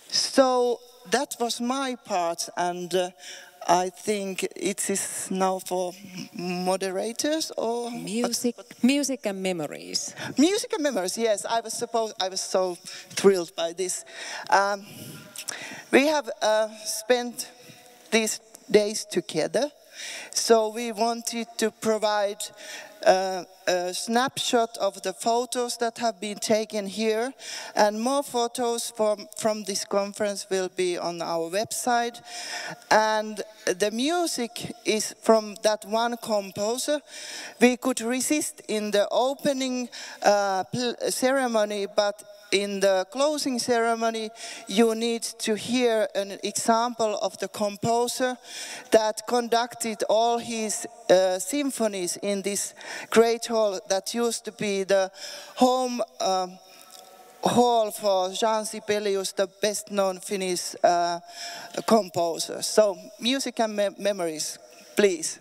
So that was my part, and I think it is now for moderators or music and memories. Music and memories. Yes, I was so thrilled by this. We have spent these days together, so we wanted to provide a snapshot of the photos that have been taken here, and more photos from this conference will be on our website. And the music is from that one composer. We could resist in the opening ceremony, but in the closing ceremony, you need to hear an example of the composer that conducted all his symphonies in this great hall that used to be the home hall for Jean Sibelius, the best-known Finnish composer. So, music and memories, please.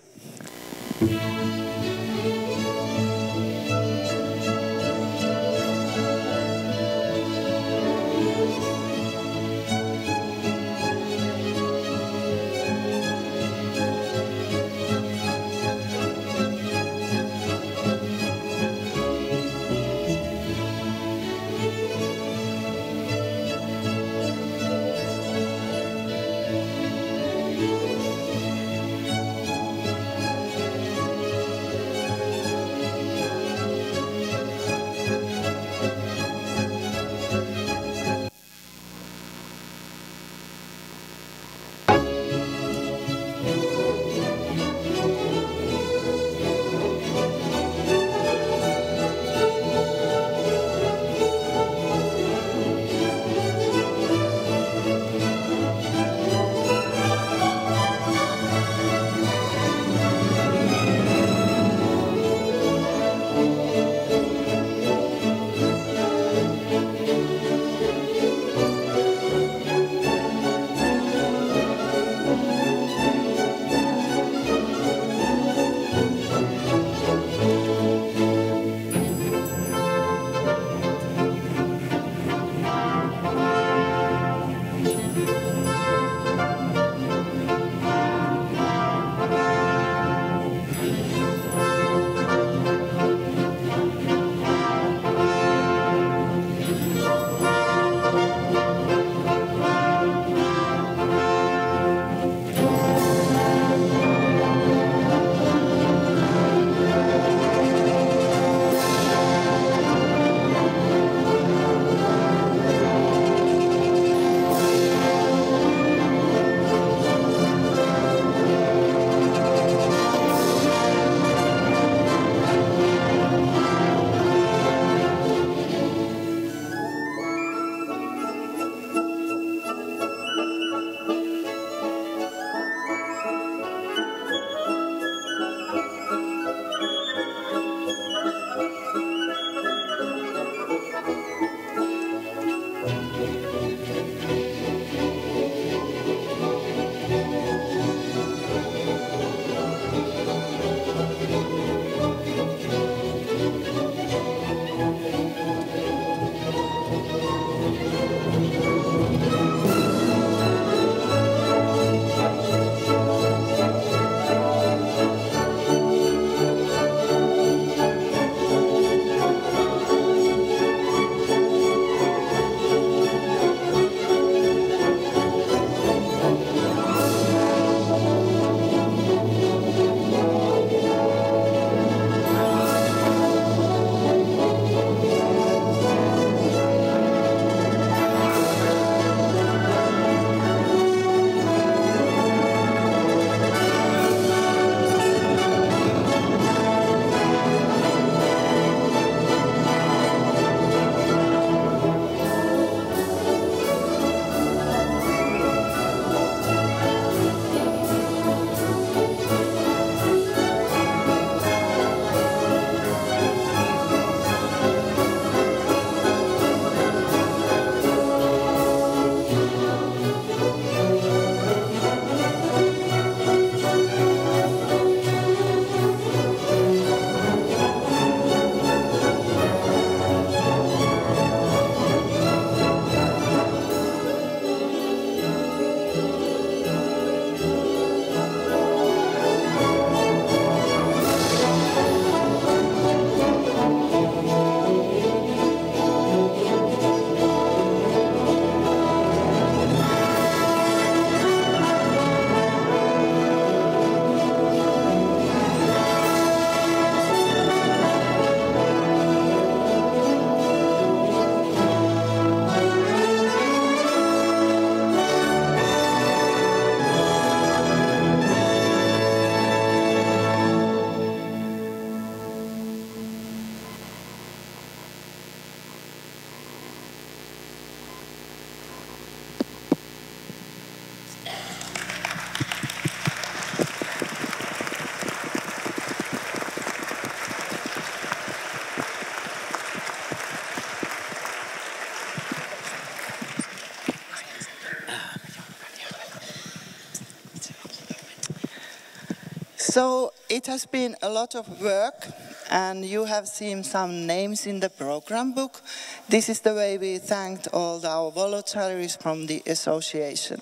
So it has been a lot of work, and you have seen some names in the program book. This is the way we thanked all our volunteers from the association.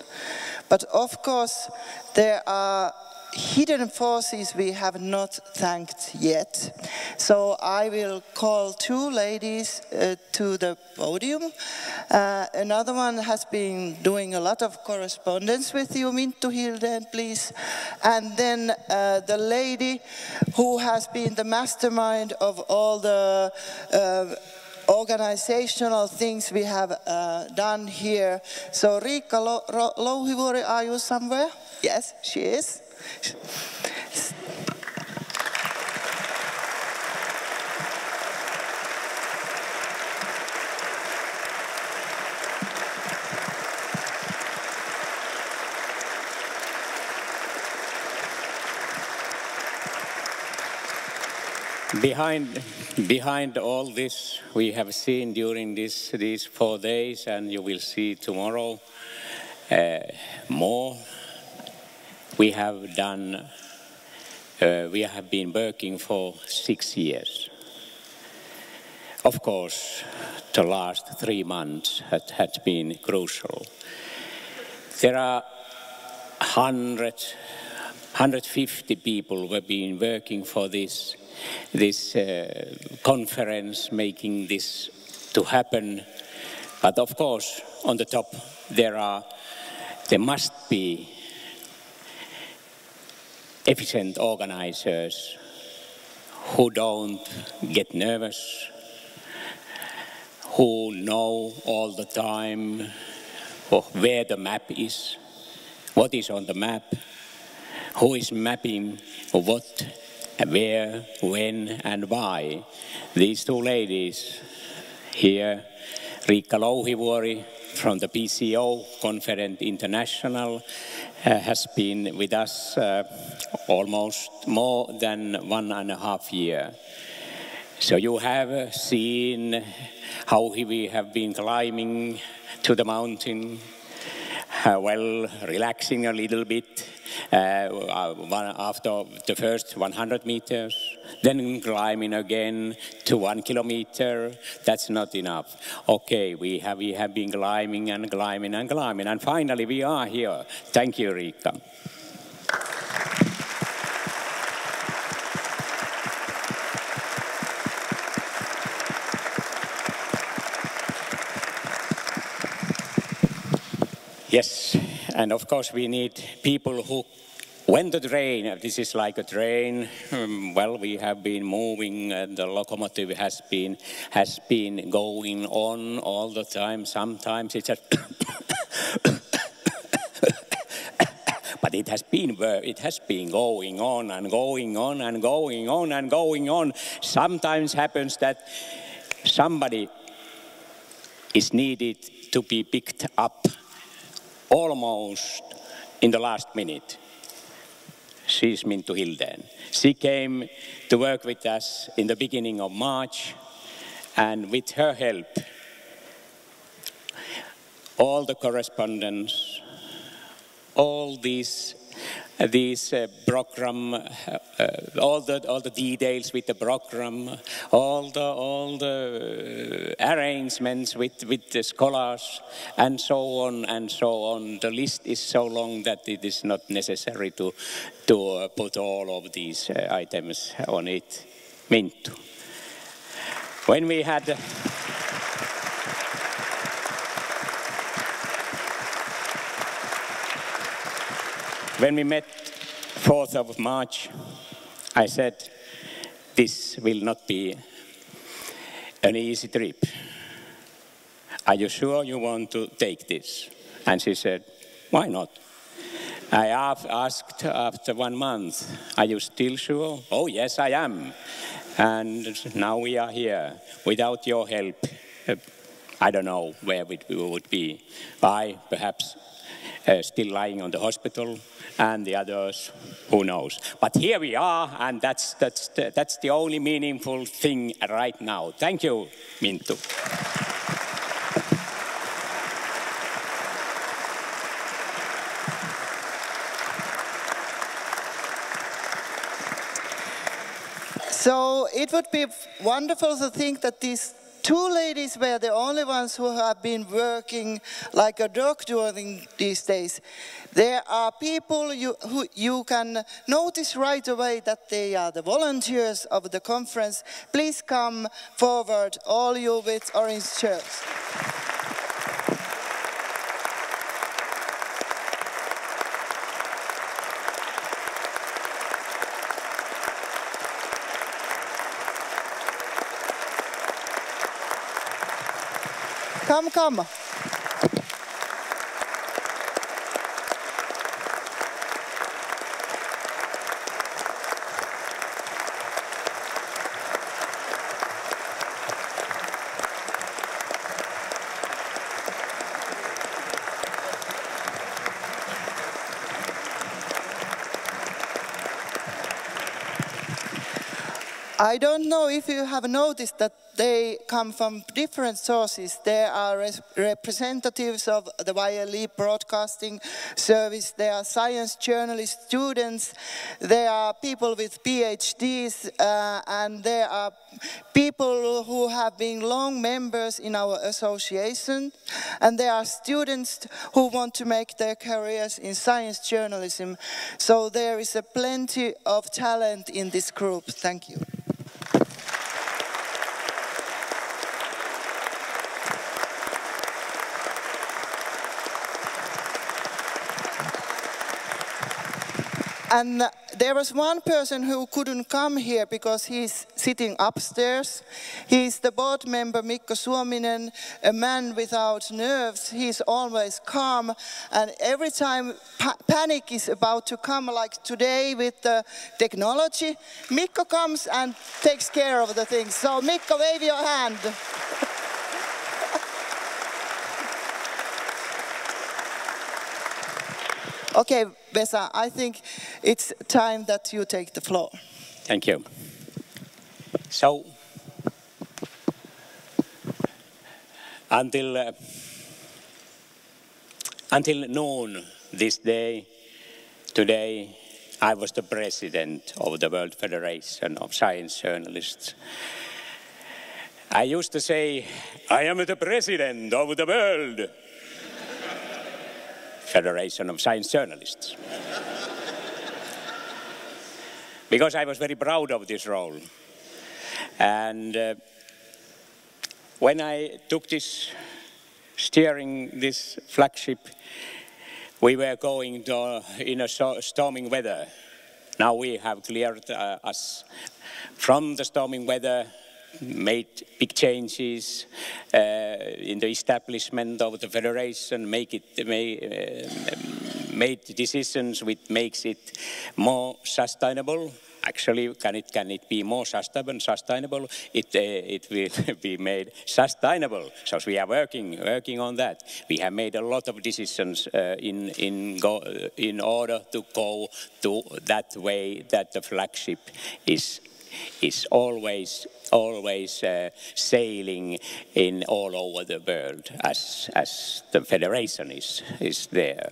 But of course, there are hidden forces we have not thanked yet. So I will call two ladies to the podium. Another one has been doing a lot of correspondence with you, Minttu Hilden, please. And then the lady who has been the mastermind of all the organizational things we have done here. So Riikka Louhivuori, are you somewhere? Yes, she is. Behind all this we have seen during these 4 days, and you will see tomorrow more. We have done. We have been working for 6 years. Of course, the last 3 months had been crucial. There are 150 people who have been working for this conference, making this to happen. But of course, on the top, there must be efficient organizers who don't get nervous, who know all the time where the map is, what is on the map, who is mapping what, where, when, and why. These two ladies here, Riikka Louhivuori from the PCO, Conference International, has been with us almost more than 1.5 years. So you have seen how we have been climbing to the mountain, well, relaxing a little bit after the first 100 meters, then climbing again to 1 kilometer. That's not enough. Okay, we have been climbing and climbing and climbing, and finally we are here. Thank you, Riikka. Yes, and of course we need people who, when the train, this is like a train, well, we have been moving, and the locomotive has been going on all the time. Sometimes it's just but it has been going on and going on and going on and going on. Sometimes happens that somebody is needed to be picked up almost in the last minute. She's Minttu Hilden. She came to work with us in the beginning of March, and with her help, all the correspondence, all these program, all the details with the program, all the arrangements with the scholars, and so on and so on. The list is so long that it is not necessary to put all of these items on it. Minttu. When we met 4th of March, I said, this will not be an easy trip. Are you sure you want to take this? And she said, why not? I asked after 1 month, are you still sure? Oh, yes, I am. And now we are here. Without your help, I don't know where we would be. I perhaps still lying on the hospital, and the others, who knows. But here we are, and that's the only meaningful thing right now. Thank you, Minttu. So it would be wonderful to think that these two ladies were the only ones who have been working like a dog during these days. There are people who you can notice right away that they are the volunteers of the conference. Please come forward, all you with orange shirts. Come, come. I don't know if you have noticed that they come from different sources. There are representatives of the YLE Broadcasting Service, there are science journalist students, there are people with PhDs, and there are people who have been long members in our association, and there are students who want to make their careers in science journalism. So there is plenty of talent in this group. Thank you. And there was one person who couldn't come here because he's sitting upstairs. He's the board member Mikko Suominen, a man without nerves. He's always calm, and every time panic is about to come, like today with the technology, Mikko comes and takes care of the things. So Mikko, wave your hand. Okay, Vesa, I think it's time that you take the floor. Thank you. So, until noon this day, today, I was the president of the World Federation of Science Journalists. I used to say, I am the president of the world Federation of Science Journalists. Because I was very proud of this role. And when I took steering this flagship, we were going in a storming weather. Now we have cleared us from the storming weather, made big changes in the establishment of the federation, made decisions which makes it more sustainable. Actually, can it be more sustainable? It will be made sustainable. So we are working on that. We have made a lot of decisions in order to go to that way that the flagship is always sailing in all over the world as the federation is there.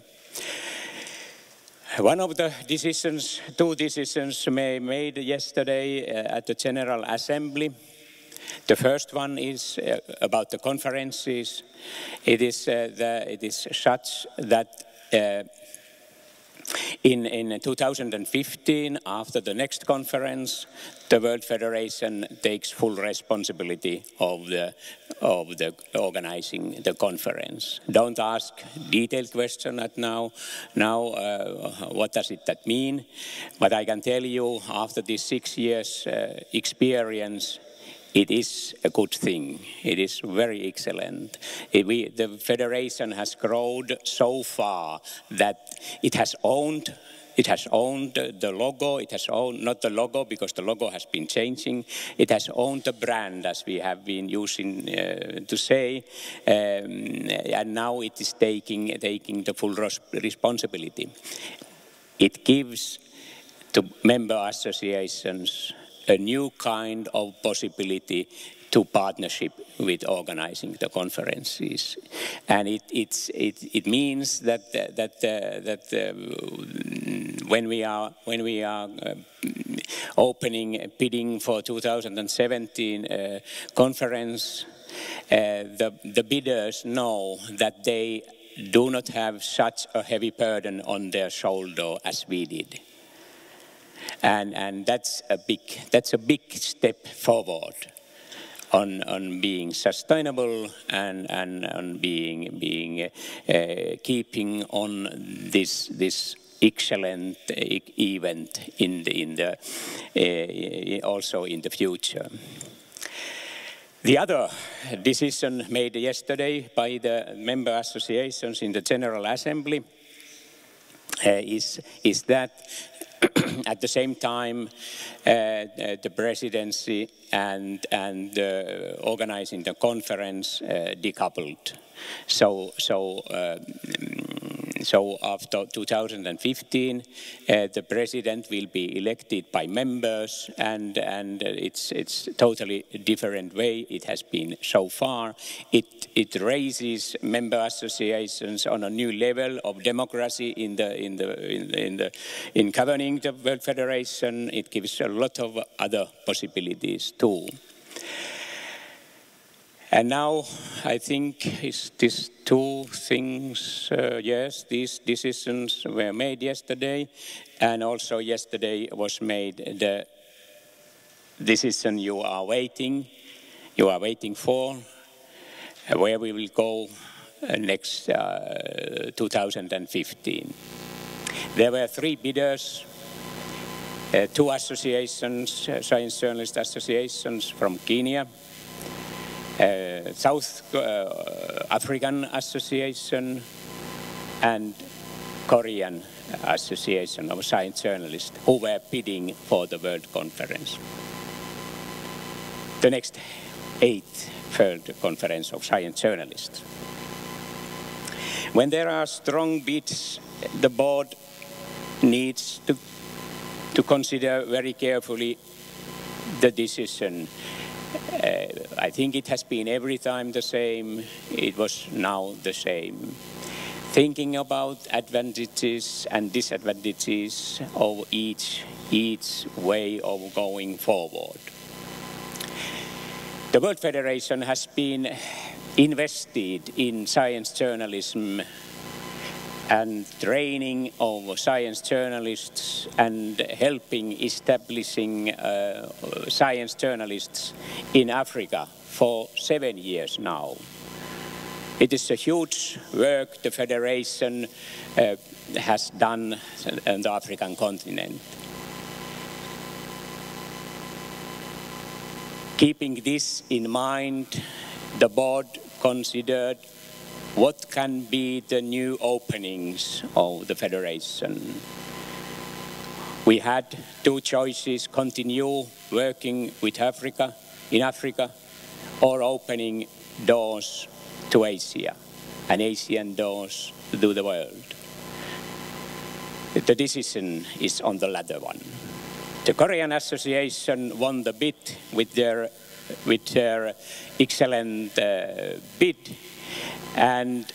One of the decisions, two decisions made yesterday at the General Assembly. The first one is about the conferences. It is such that in 2015, after the next conference, the World Federation takes full responsibility of the organizing the conference. Don't ask detailed question at now. What does that mean? But I can tell you, after these 6 years experience, it is a good thing. It is very excellent. The federation has grown so far that it has owned the logo. It has owned, not the logo, because the logo has been changing. It has owned the brand, as we have been using to say. And now it is taking the full responsibility. It gives to member associations a new kind of possibility to partnership with organizing the conferences, and it means that when we are bidding for 2017 conference, the bidders know that they do not have such a heavy burden on their shoulder as we did. And that's a big step forward on being sustainable and on keeping on this excellent event also in the future. The other decision made yesterday by the member associations in the General Assembly is that at the same time the presidency and organizing the conference decoupled. So after 2015, the president will be elected by members, and it's totally different way it has been so far. It raises member associations on a new level of democracy in governing the World Federation. It gives a lot of other possibilities too. And now I think these two things, yes, these decisions were made yesterday, and also yesterday was made the decision you are waiting for, where we will go next 2015. There were 3 bidders, 2 associations, science journalist associations from Kenya, South African Association and Korean Association of Science Journalists who were bidding for the World Conference. The next 8th World Conference of Science Journalists. When there are strong bids, the board needs to consider very carefully the decision. I think it has been every time the same. It was now the same. Thinking about advantages and disadvantages of each way of going forward. The World Federation has been invested in science journalism and training of science journalists and helping establishing science journalists in Africa for 7 years now. It is a huge work the Federation has done on the African continent. Keeping this in mind, the board considered what can be the new openings of the Federation. We had 2 choices: continue working with Africa, in Africa, or opening doors to Asia, and Asian doors to the world. The decision is on the latter one. The Korean Association won the bid with their excellent bid. And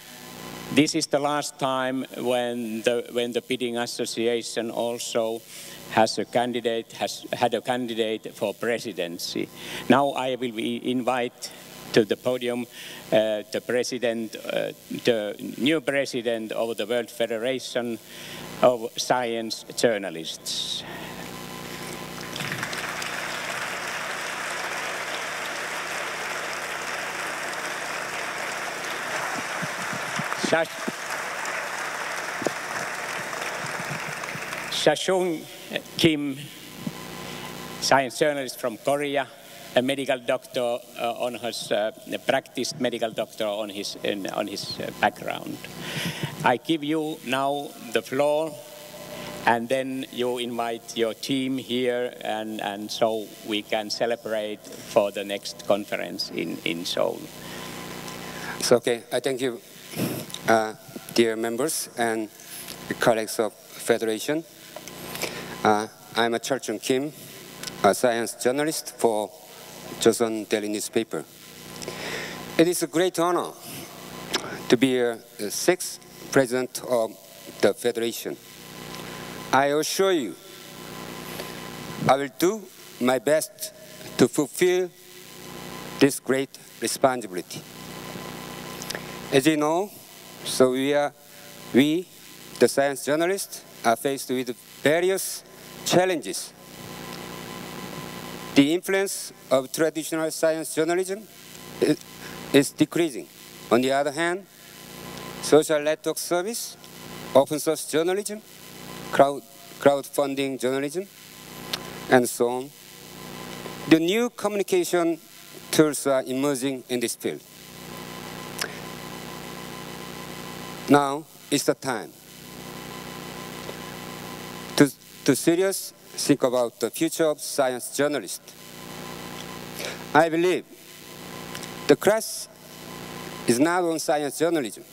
this is the last time when the bidding association also has had a candidate for presidency. Now I will invite to the podium the new president of the World Federation of Science Journalists. Shashung Kim, science journalist from Korea, a medical doctor on his practiced medical doctor on his background. I give you now the floor, and then you invite your team here, and so we can celebrate for the next conference in Seoul. So, okay, I thank you. Dear members and colleagues of Federation, I'm Chulchung Kim. a science journalist for Joseon Daily newspaper. It is a great honor to be a sixth president of the Federation. I assure you, I will do my best to fulfill this great responsibility. As you know, so we, the science journalists, are faced with various challenges. The influence of traditional science journalism is decreasing. On the other hand, social network service, open source journalism, crowdfunding journalism, and so on. The new communication tools are emerging in this field. Now is the time to seriously think about the future of science journalists. I believe the crisis is not on science journalism,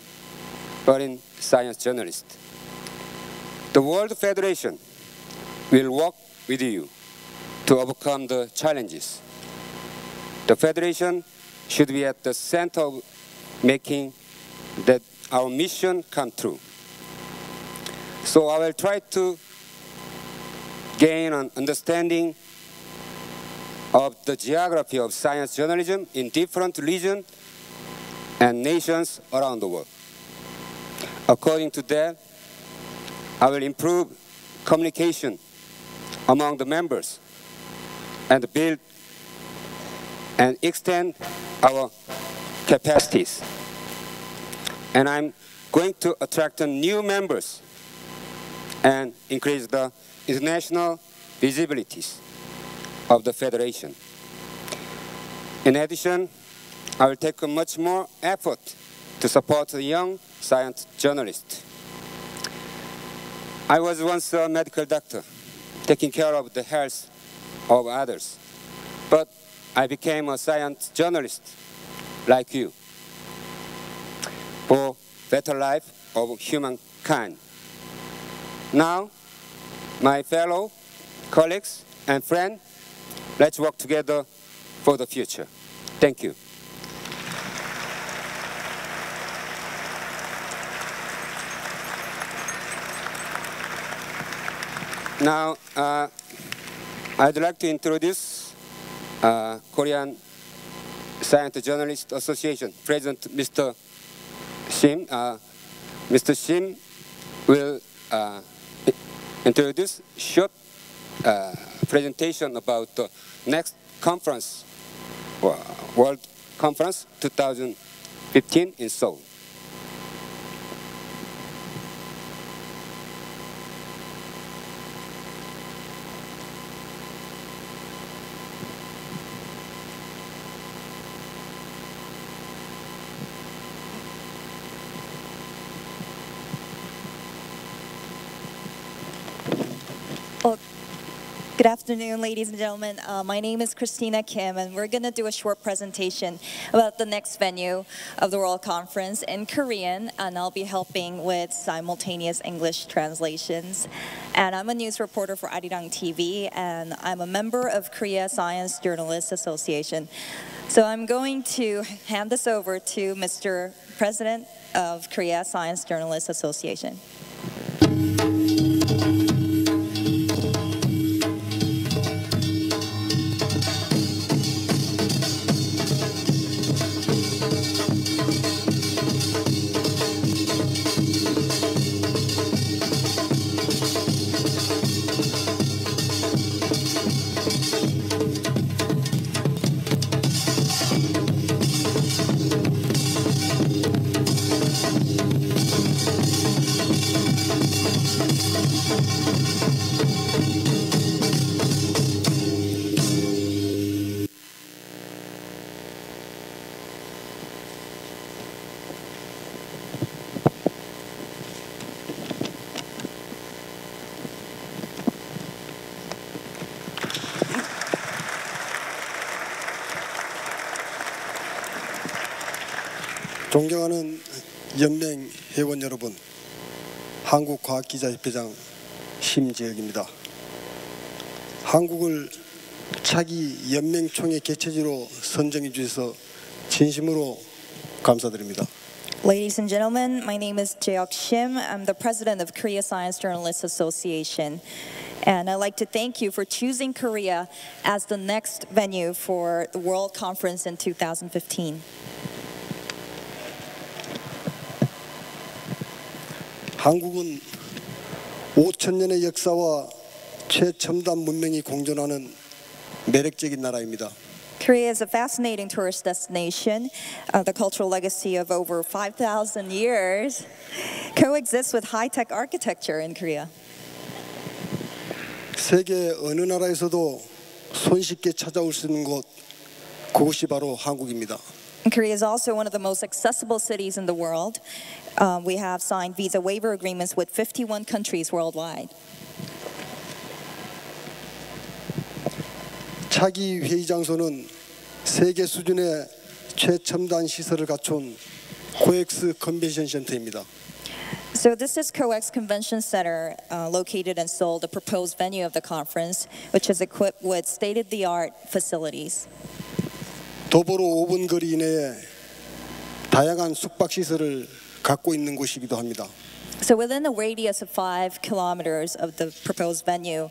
but in science journalists. The World Federation will work with you to overcome the challenges. The Federation should be at the center of making that our mission come true. So I will try to gain an understanding of the geography of science journalism in different regions and nations around the world. According to that, I will improve communication among the members and build and extend our capacities. And I'm going to attract new members and increase the international visibilities of the Federation. In addition, I will take much more effort to support the young science journalists. I was once a medical doctor, taking care of the health of others. But I became a science journalist like you for better life of humankind. Now, my fellow colleagues and friends, let's work together for the future. Thank you. Now, I'd like to introduce Korean Science Journalist Association President Mr. Shim. Mr. Shim will introduce a short presentation about the next conference, World Conference 2015 in Seoul. Good afternoon, ladies and gentlemen. My name is Christina Kim, and we're going to do a short presentation about the next venue of the World Conference in Korean, and I'll be helping with simultaneous English translations. And I'm a news reporter for Arirang TV, and I'm a member of Korea Science Journalists Association. So I'm going to hand this over to Mr. President of Korea Science Journalists Association. 존경하는 연맹 회원 여러분, 한국과학기자협회장 심재혁입니다. 한국을 차기 연맹총회 개최지로 선정해 주셔서 진심으로 감사드립니다. Ladies and gentlemen, my name is Jaeok Shim. I'm the president of Korea Science Journalists Association. And I'd like to thank you for choosing Korea as the next venue for the World Conference in 2015. 한국은 5,000년의 역사와 최첨단 문명이 공존하는 매력적인 나라입니다. Korea is a fascinating tourist destination. The cultural legacy of over 5,000 years coexists with high-tech architecture in Korea. 세계 어느 나라에서도 손쉽게 찾아올 수 있는 곳, 그곳이 바로 한국입니다. Korea is also one of the most accessible cities in the world. We have signed visa waiver agreements with 51 countries worldwide. 차기 회의 장소는 세계 수준의 최첨단 시설을 갖춘 코엑스 컨벤션 센터입니다. So this is COEX Convention Center, located in Seoul, the proposed venue of the conference, which is equipped with state-of-the-art facilities. 도보로 5분 거리 이내에 다양한 숙박 시설을 갖고 있는 곳이기도 합니다. So within a radius of 5 kilometers of the proposed venue,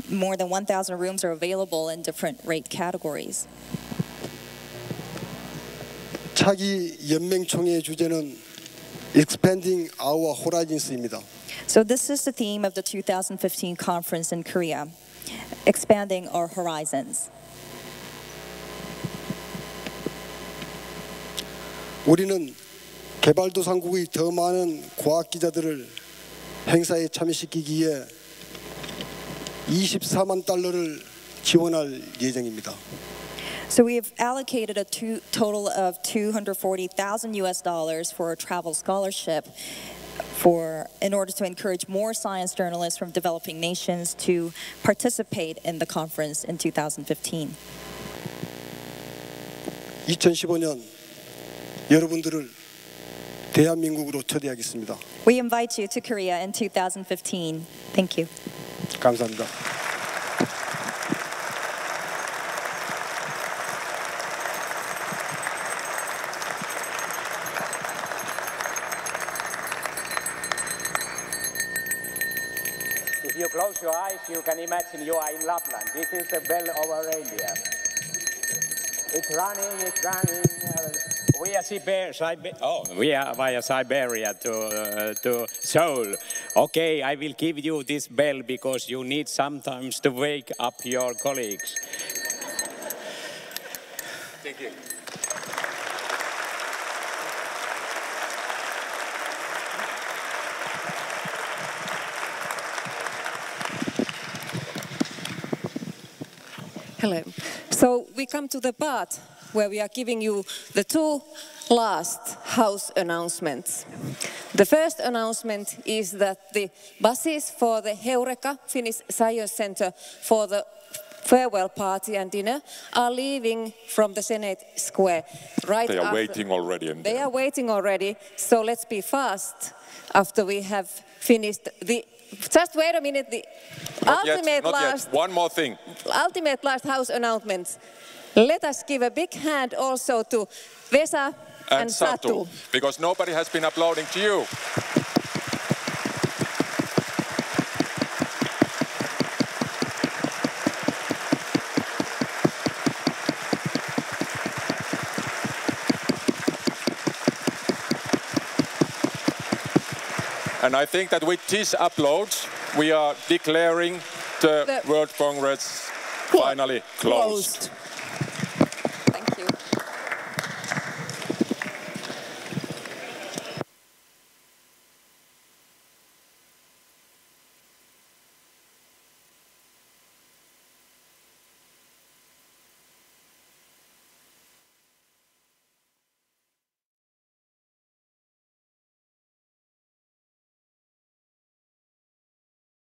more than 1,000 rooms are available in different rate categories. 차기 연맹총회의 주제는 Expanding Our Horions입니다. So this is the theme of the 2015 conference in Korea, Expanding Our Horizons. 우리는 개발도상국의 더 많은 과학 기자들을 행사에 참여시키기 위해 24만 달러를 지원할 예정입니다. So we have allocated a total of $240,000 for a travel scholarship in order to encourage more science journalists from developing nations to participate in the conference in 2015. 2015년 여러분들을 대한민국으로 초대하겠습니다. We invite you to Korea in 2015. Thank you. 감사합니다. If you close your eyes, you can imagine you are in Lapland. This is the bell over reindeer. It's running, it's running. We are via Siberia to Seoul. Okay, I will give you this bell because you need sometimes to wake up your colleagues. Thank you. Hello. So we come to the part where we are giving you the two last house announcements. The first announcement is that the buses for the Heureka Finnish Science Center for the farewell party and dinner are leaving from the Senate Square. They are waiting already. They are waiting already, so let's be fast after we have finished the... Just wait a minute, the not yet. One more thing. Ultimate last house announcement. Let us give a big hand also to Vesa and Satu. Because nobody has been applauding to you. And I think that with these applause, we are declaring the World Congress finally closed.